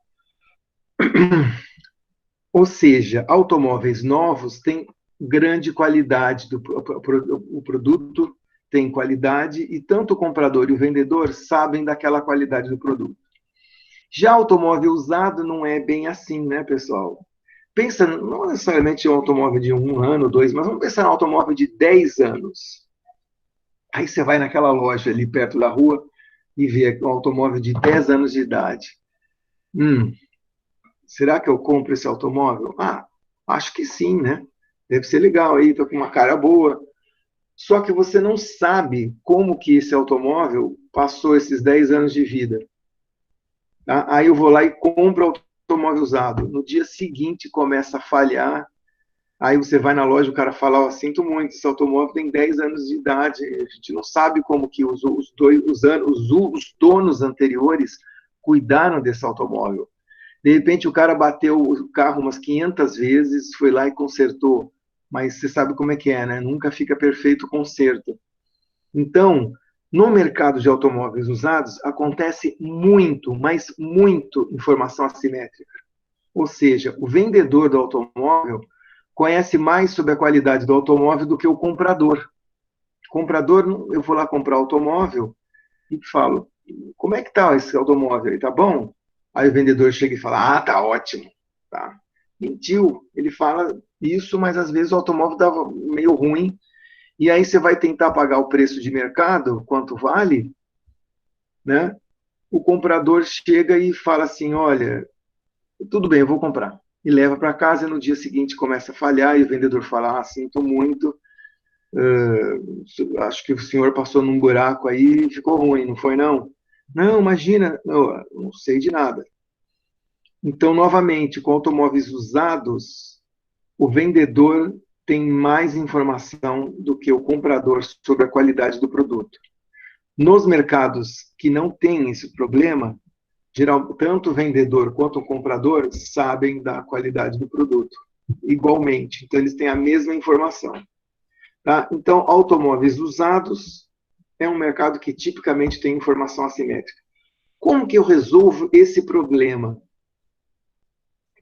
Ou seja, automóveis novos têm grande qualidade, o produto tem qualidade e tanto o comprador e o vendedor sabem daquela qualidade do produto. Já automóvel usado não é bem assim, né, pessoal? Pensa, não necessariamente em um automóvel de 1 ano, 2, mas vamos pensar em um automóvel de 10 anos. Aí você vai naquela loja ali perto da rua e vê um automóvel de 10 anos de idade. Será que eu compro esse automóvel? Acho que sim, né? Deve ser legal aí, tô com uma cara boa. Só que você não sabe como que esse automóvel passou esses 10 anos de vida. Tá? Aí eu vou lá e compro o automóvel usado. No dia seguinte começa a falhar. Aí você vai na loja, o cara fala, sinto muito, esse automóvel tem 10 anos de idade. A gente não sabe como que os donos anteriores cuidaram desse automóvel. De repente, o cara bateu o carro umas 500 vezes, foi lá e consertou. Mas você sabe como é que é, né? Nunca fica perfeito o conserto. Então, no mercado de automóveis usados, acontece muito, mas muito informação assimétrica. Ou seja, o vendedor do automóvel conhece mais sobre a qualidade do automóvel do que o comprador. O comprador, eu vou lá comprar automóvel e falo, como é que tá esse automóvel aí, tá bom? Aí o vendedor chega e fala, tá ótimo. Tá. Mentiu, ele fala isso, mas às vezes o automóvel estava meio ruim, e aí você vai tentar pagar o preço de mercado, quanto vale, né? O comprador chega e fala assim, olha, tudo bem, eu vou comprar. E leva para casa e no dia seguinte começa a falhar, e o vendedor fala, sinto muito, acho que o senhor passou num buraco aí e ficou ruim, não foi não? Não, imagina, não sei de nada. Então, novamente, com automóveis usados, o vendedor tem mais informação do que o comprador sobre a qualidade do produto. Nos mercados que não têm esse problema, tanto o vendedor quanto o comprador sabem da qualidade do produto, igualmente. Então, eles têm a mesma informação. Tá? Então, automóveis usados é um mercado que tipicamente tem informação assimétrica. Como que eu resolvo esse problema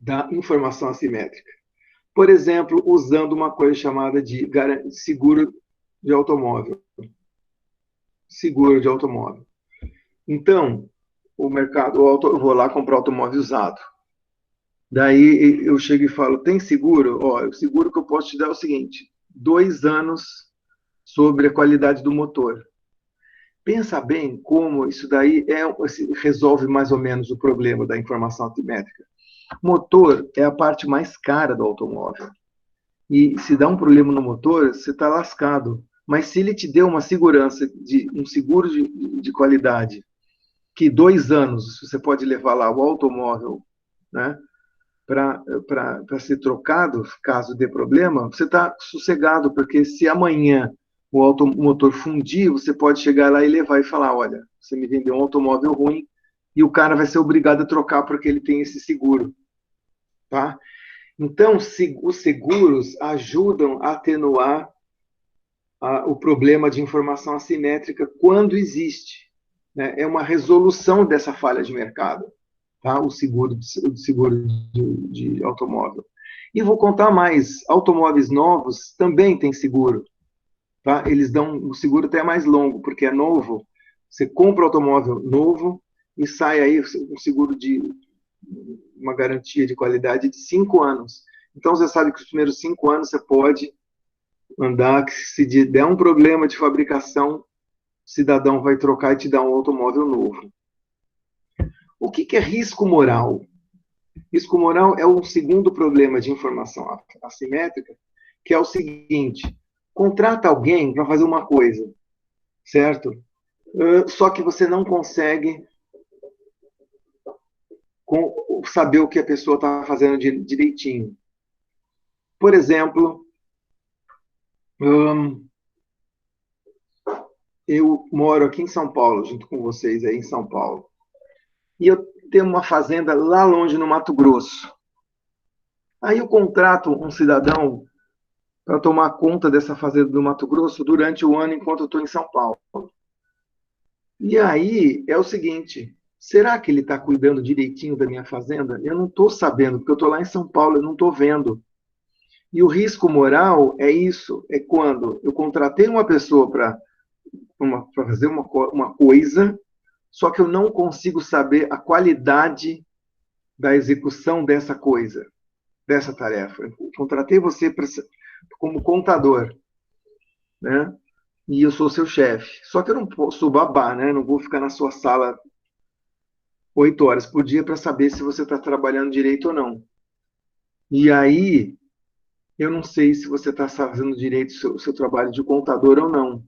da informação assimétrica? Por exemplo, usando uma coisa chamada de seguro de automóvel. Seguro de automóvel. Então, o mercado, eu vou lá comprar automóvel usado. Daí eu chego e falo, tem seguro? O seguro que eu posso te dar é o seguinte, 2 anos sobre a qualidade do motor. Pensa bem como isso daí resolve mais ou menos o problema da informação assimétrica. Motor é a parte mais cara do automóvel. E se dá um problema no motor, você está lascado. Mas se ele te deu uma segurança, um seguro de qualidade, que 2 anos você pode levar lá o automóvel, né, para ser trocado, caso dê problema, você está sossegado, porque se amanhã o motor fundir, você pode chegar lá e levar e falar, olha, você me vendeu um automóvel ruim, e o cara vai ser obrigado a trocar porque ele tem esse seguro. Tá? Então, os seguros ajudam a atenuar o problema de informação assimétrica quando existe. né? É uma resolução dessa falha de mercado, tá? O seguro de automóvel. E vou contar mais, automóveis novos também têm seguro, tá? Eles dão o seguro até mais longo, porque é novo. Você compra o automóvel novo e sai aí um seguro de uma garantia de qualidade de 5 anos. Então, você sabe que os primeiros 5 anos você pode andar, que se der um problema de fabricação, o cidadão vai trocar e te dar um automóvel novo. O que é risco moral? Risco moral é o segundo problema de informação assimétrica, que é o seguinte: contrata alguém para fazer uma coisa, certo? Só que você não consegue saber o que a pessoa está fazendo direitinho. Por exemplo, eu moro aqui em São Paulo, junto com vocês aí em São Paulo. E eu tenho uma fazenda lá longe no Mato Grosso. Aí eu contrato um cidadão para tomar conta dessa fazenda do Mato Grosso durante o ano enquanto eu estou em São Paulo. E aí é o seguinte: será que ele está cuidando direitinho da minha fazenda? Eu não estou sabendo, porque eu estou lá em São Paulo, eu não estou vendo. E o risco moral é isso: é quando eu contratei uma pessoa para fazer uma coisa, só que eu não consigo saber a qualidade da execução dessa coisa, dessa tarefa. Eu contratei você como contador, né? E eu sou seu chefe. Só que eu não posso babá, né? Não vou ficar na sua sala 8 horas por dia para saber se você está trabalhando direito ou não. E aí, eu não sei se você está fazendo direito o seu trabalho de contador ou não.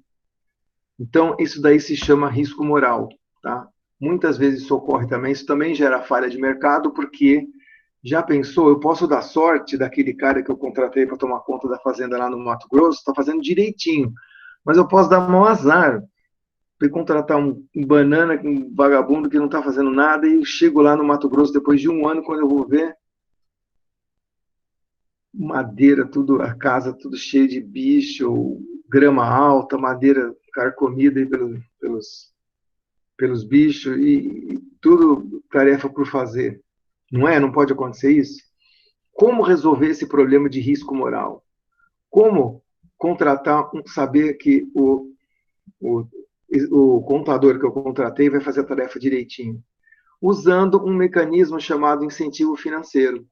Então, isso daí se chama risco moral, tá? Muitas vezes isso ocorre também, isso também gera falha de mercado, porque já pensou, eu posso dar sorte daquele cara que eu contratei para tomar conta da fazenda lá no Mato Grosso, está fazendo direitinho, mas eu posso dar mau azar, para contratar um banana, um vagabundo que não está fazendo nada, e eu chego lá no Mato Grosso depois de um ano, quando eu vou ver, madeira, tudo, a casa tudo cheio de bicho, grama alta, madeira carcomida aí pelos bichos, e tudo tarefa por fazer. Não é? Não pode acontecer isso? Como resolver esse problema de risco moral? Como contratar, saber que o, o contador que eu contratei vai fazer a tarefa direitinho? Usando um mecanismo chamado incentivo financeiro.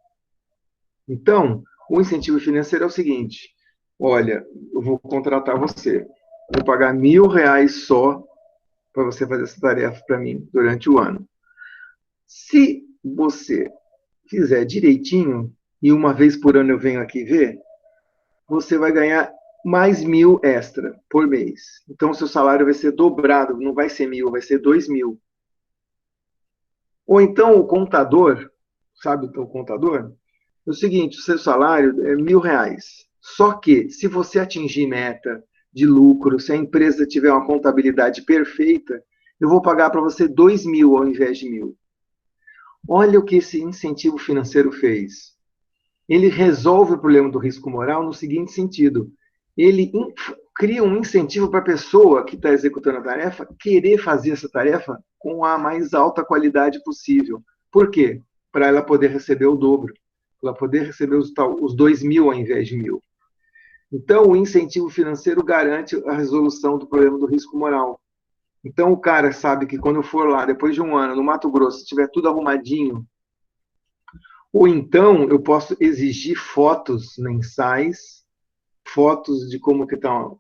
Então, o incentivo financeiro é o seguinte: olha, eu vou contratar você, vou pagar R$ 1.000 só para você fazer essa tarefa para mim durante o ano. Se você fizer direitinho, e uma vez por ano eu venho aqui ver, você vai ganhar mais 1.000 extra por mês. Então, o seu salário vai ser dobrado, não vai ser 1.000, vai ser 2.000. Ou então o contador, sabe o contador? É o seguinte: o seu salário é R$ 1.000. Só que, se você atingir meta de lucro, se a empresa tiver uma contabilidade perfeita, eu vou pagar para você 2.000 ao invés de 1.000. Olha o que esse incentivo financeiro fez. Ele resolve o problema do risco moral no seguinte sentido: ele cria um incentivo para a pessoa que está executando a tarefa querer fazer essa tarefa com a mais alta qualidade possível. Por quê? Para ela poder receber o dobro, para ela poder receber os 2.000 ao invés de 1.000. Então, o incentivo financeiro garante a resolução do problema do risco moral. Então, o cara sabe que quando eu for lá, depois de um ano, no Mato Grosso, se tiver tudo arrumadinho, ou então eu posso exigir fotos mensais, fotos de como que está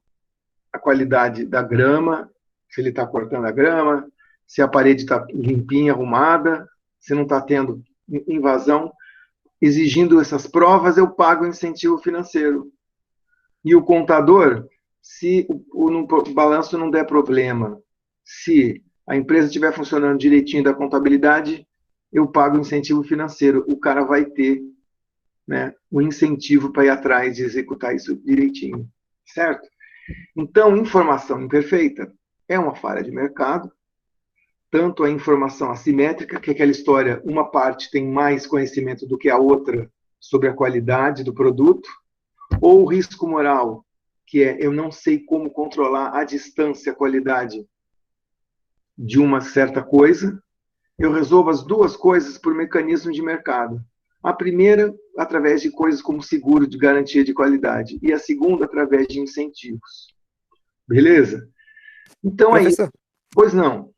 a qualidade da grama, se ele está cortando a grama, se a parede está limpinha, arrumada, se não está tendo invasão. Exigindo essas provas, eu pago o incentivo financeiro. E o contador, se o balanço não der problema, se a empresa estiver funcionando direitinho da contabilidade, eu pago o incentivo financeiro. O cara vai ter, né, o incentivo para ir atrás de executar isso direitinho, certo? Então, informação imperfeita é uma falha de mercado, tanto a informação assimétrica, que é aquela história, uma parte tem mais conhecimento do que a outra sobre a qualidade do produto, ou o risco moral, que é eu não sei como controlar a distância, a qualidade de uma certa coisa, eu resolvo as duas coisas por mecanismo de mercado. A primeira, através de coisas como seguro de garantia de qualidade, e a segunda, através de incentivos. Beleza? Então aí, Professor, pois não,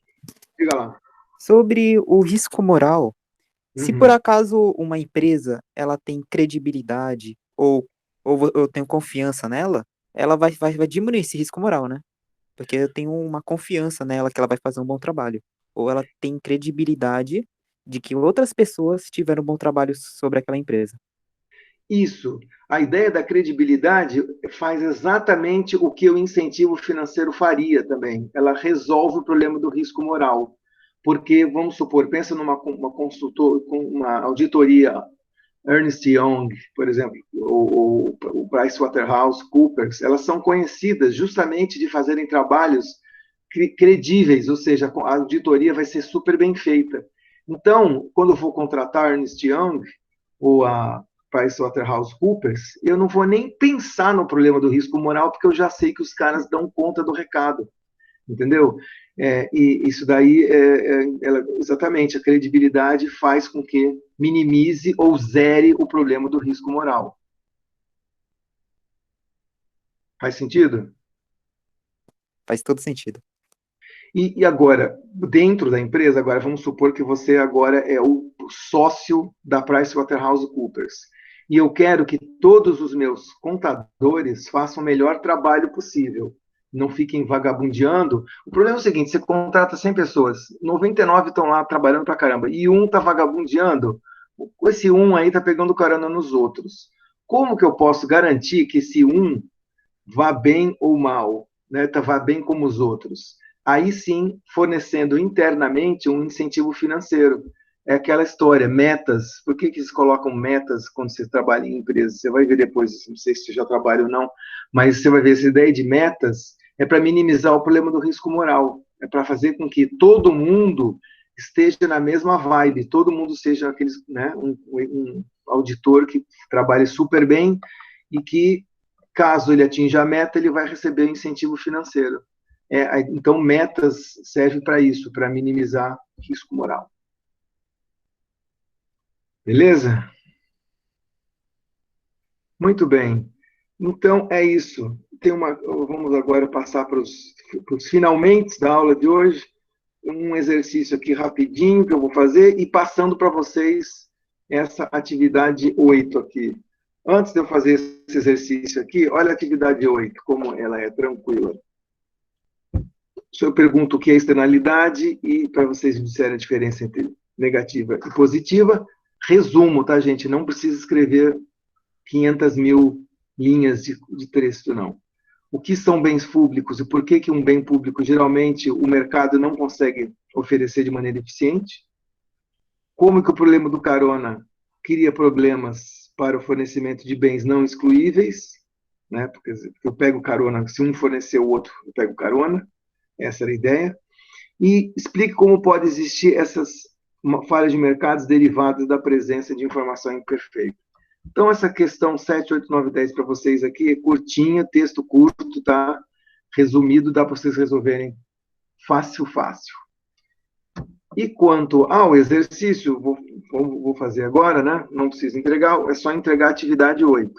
diga lá. sobre o risco moral, se por Uhum. acaso uma empresa ela tem credibilidade ou eu tenho confiança nela, ela vai diminuir esse risco moral, né? Porque eu tenho uma confiança nela que ela vai fazer um bom trabalho. Ou ela tem credibilidade de que outras pessoas tiveram um bom trabalho sobre aquela empresa. Isso. A ideia da credibilidade faz exatamente o que o incentivo financeiro faria também. Ela resolve o problema do risco moral. Porque, vamos supor, pensa numa uma consultor, uma auditoria Ernst Young, por exemplo, ou o PricewaterhouseCoopers, elas são conhecidas justamente de fazerem trabalhos credíveis, ou seja, a auditoria vai ser super bem feita. Então, quando eu for contratar Ernst Young ou a PricewaterhouseCoopers, eu não vou nem pensar no problema do risco moral, porque eu já sei que os caras dão conta do recado, entendeu? E isso daí, exatamente, a credibilidade faz com que minimize ou zere o problema do risco moral. Faz sentido? Faz todo sentido. E agora, dentro da empresa, agora vamos supor que você agora é o sócio da PricewaterhouseCoopers. E eu quero que todos os meus contadores façam o melhor trabalho possível. Não fiquem vagabundeando. O problema é o seguinte: você contrata 100 pessoas, 99 estão lá trabalhando pra caramba, e um está vagabundeando, esse um aí está pegando carona nos outros. Como que eu posso garantir que esse um vá bem ou mal, né? Vá bem como os outros? Aí sim, fornecendo internamente um incentivo financeiro. É aquela história, metas. Por que eles colocam metas quando você trabalha em empresa? Você vai ver depois, não sei se você já trabalha ou não, mas você vai ver essa ideia de metas é para minimizar o problema do risco moral. É para fazer com que todo mundo esteja na mesma vibe, todo mundo seja aqueles, né, um auditor que trabalhe super bem e que, caso ele atinja a meta, ele vai receber incentivo financeiro. Então, metas servem para isso, para minimizar risco moral. Beleza? Muito bem. Então, é isso. Vamos agora passar para os finalmente da aula de hoje. Um exercício aqui rapidinho que eu vou fazer e passando para vocês essa atividade 8 aqui. Antes de eu fazer esse exercício aqui, olha a atividade 8, como ela é tranquila. Eu pergunto o que é externalidade e para vocês me disserem a diferença entre negativa e positiva. Resumo, tá, gente? Não precisa escrever 500 mil linhas de texto, não. O que são bens públicos e por que, que um bem público, geralmente, o mercado não consegue oferecer de maneira eficiente? Como que o problema do carona cria problemas para o fornecimento de bens não excluíveis? Né? Porque eu pego carona, se um fornecer o outro, eu pego carona. Essa era a ideia. E explique como pode existir essas falhas de mercados derivadas da presença de informação imperfeita. Então, essa questão 7, 8, 9, 10 para vocês aqui é curtinha, texto curto, tá? Resumido, dá para vocês resolverem fácil, fácil. E quanto ao exercício, vou fazer agora, né? Não precisa entregar, é só entregar a atividade 8.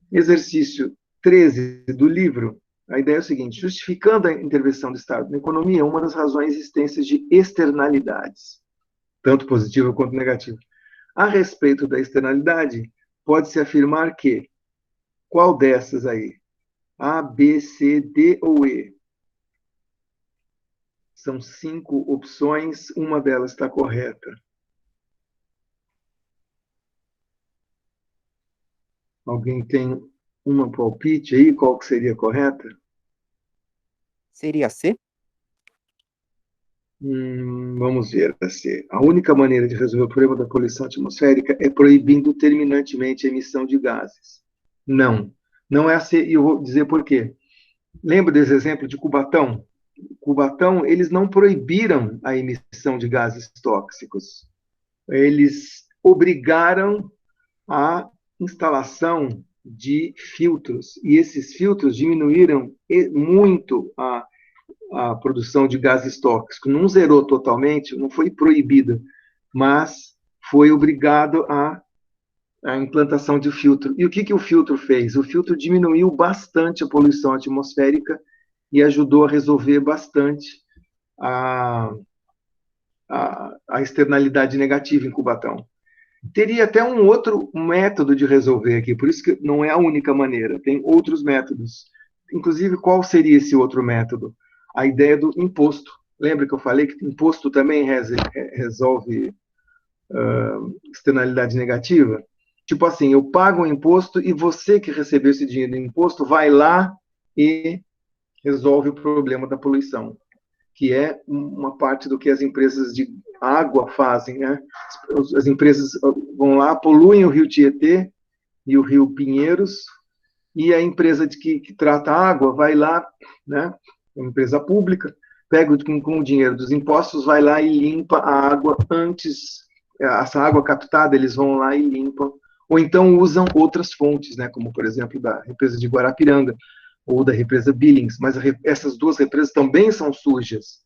Exercício 13 do livro. A ideia é o seguinte: justificando a intervenção do Estado na economia, uma das razões existências de externalidades, tanto positiva quanto negativa. A respeito da externalidade, pode-se afirmar que qual dessas aí? A, B, C, D ou E? São 5 opções, uma delas está correta. Alguém tem uma palpite aí? Qual que seria correta? Seria C? Vamos ver. A única maneira de resolver o problema da poluição atmosférica é proibindo terminantemente a emissão de gases. Não. Não é assim, e eu vou dizer por quê. Lembra desse exemplo de Cubatão? Cubatão, eles não proibiram a emissão de gases tóxicos. Eles obrigaram a instalação de filtros, e esses filtros diminuíram muito a produção de gases tóxicos. Não zerou totalmente, não foi proibida, mas foi obrigado a implantação de filtro. E o que o filtro fez? O filtro diminuiu bastante a poluição atmosférica e ajudou a resolver bastante a, a externalidade negativa em Cubatão. Teria até um outro método de resolver aqui, por isso que não é a única maneira, tem outros métodos. Inclusive, qual seria esse outro método? A ideia do imposto. Lembra que eu falei que imposto também resolve externalidade negativa? Tipo assim, eu pago um imposto e você que recebeu esse dinheiro do imposto vai lá e resolve o problema da poluição, que é uma parte do que as empresas de água fazem, né? As empresas vão lá, poluem o rio Tietê e o rio Pinheiros, e a empresa que trata a água vai lá, né? Uma empresa pública, pega com o dinheiro dos impostos, vai lá e limpa a água antes, essa água captada, eles vão lá e limpam, ou então usam outras fontes, né? Como, por exemplo, da represa de Guarapiranga, ou da represa Billings, mas essas duas represas também são sujas.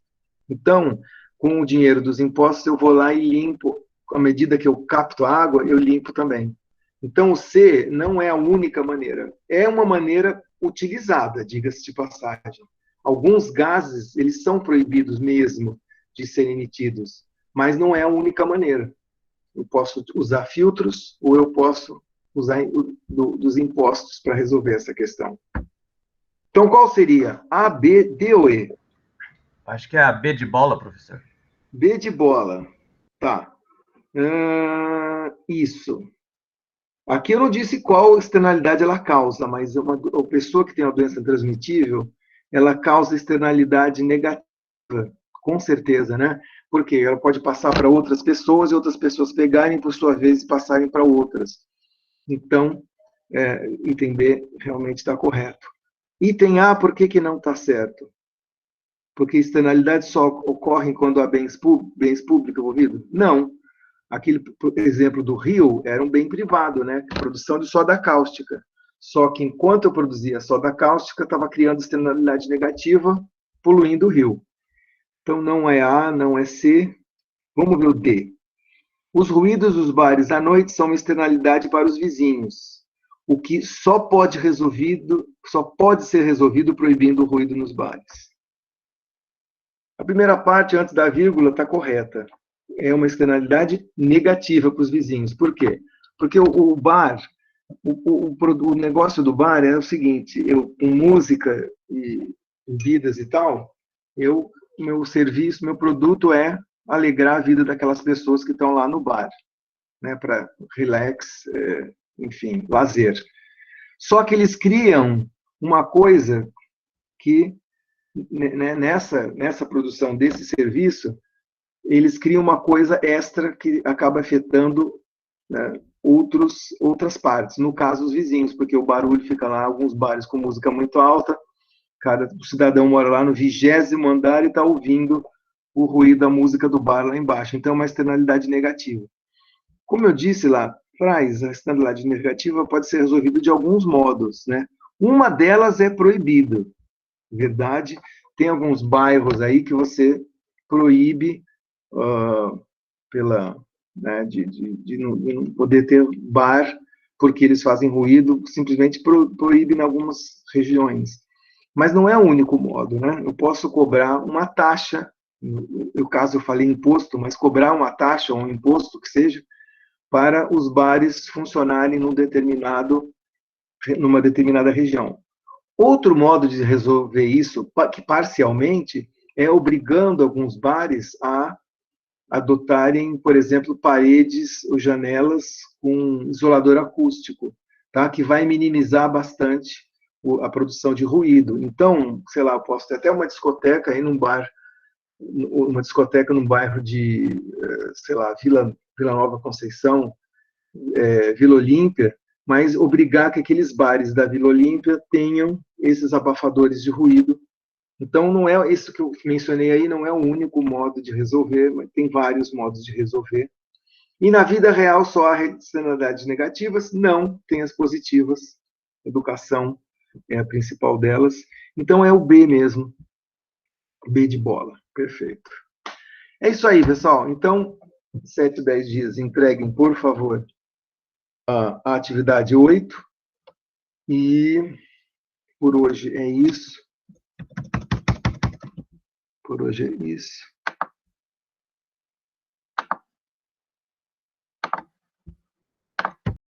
Então, com o dinheiro dos impostos, eu vou lá e limpo, à medida que eu capto a água, eu limpo também. Então, o C não é a única maneira. É uma maneira utilizada, diga-se de passagem. Alguns gases, eles são proibidos mesmo de serem emitidos, mas não é a única maneira. Eu posso usar filtros ou eu posso usar dos impostos para resolver essa questão. Então, qual seria? A, B, D ou E? Acho que é a B de bola, professor. B de bola. Tá. Isso. Aqui eu não disse qual externalidade ela causa, mas uma pessoa que tem uma doença transmitível, ela causa externalidade negativa, com certeza, né? Porque ela pode passar para outras pessoas e outras pessoas pegarem, por sua vez, e passarem para outras. Então, item B realmente está correto. Item A, por que não está certo? Porque externalidades só ocorrem quando há bens públicos envolvidos? Não. Aquele exemplo do rio era um bem privado, né? Produção de soda cáustica. Só que enquanto eu produzia soda cáustica, estava criando externalidade negativa, poluindo o rio. Então não é A, não é C. Vamos ver o D. Os ruídos dos bares à noite são uma externalidade para os vizinhos, o que só pode ser resolvido proibindo o ruído nos bares. A primeira parte, antes da vírgula, está correta. É uma externalidade negativa para os vizinhos. Por quê? Porque o bar, o negócio do bar é o seguinte, com música e bebidas e tal, meu serviço, meu produto é alegrar a vida daquelas pessoas que estão lá no bar, né, para relax, enfim, lazer. Só que eles criam uma coisa que, né, nessa produção desse serviço, eles criam uma coisa extra que acaba afetando, né, outras partes, no caso os vizinhos, porque o barulho fica lá, alguns bares com música muito alta, o cidadão mora lá no 20º andar e está ouvindo o ruído da música do bar lá embaixo, então é uma externalidade negativa. Como eu disse lá atrás, a externalidade negativa pode ser resolvida de alguns modos, né? Uma delas é proibido, verdade, tem alguns bairros aí que você proíbe né, de não poder ter bar porque eles fazem ruído, simplesmente proíbe em algumas regiões. Mas não é o único modo, né? Eu posso cobrar uma taxa, no caso eu falei imposto, mas cobrar uma taxa ou um imposto que seja para os bares funcionarem numa determinada região. Outro modo de resolver isso, que parcialmente, é obrigando alguns bares a adotarem, por exemplo, paredes ou janelas com isolador acústico, tá? Que vai minimizar bastante a produção de ruído. Então, sei lá, eu posso ter até uma discoteca aí num bar, uma discoteca num bairro de, sei lá, Vila Nova Conceição, Vila Olímpia, mas obrigar que aqueles bares da Vila Olímpia tenham esses abafadores de ruído. Então, não é isso que eu mencionei aí, não é o único modo de resolver, mas tem vários modos de resolver. E na vida real só há externalidades negativas? Não, tem as positivas. Educação é a principal delas. Então, é o B mesmo. B de bola. Perfeito. É isso aí, pessoal. Então, 7, 10 dias, entreguem, por favor, a atividade 8. E por hoje é isso. Por hoje é isso.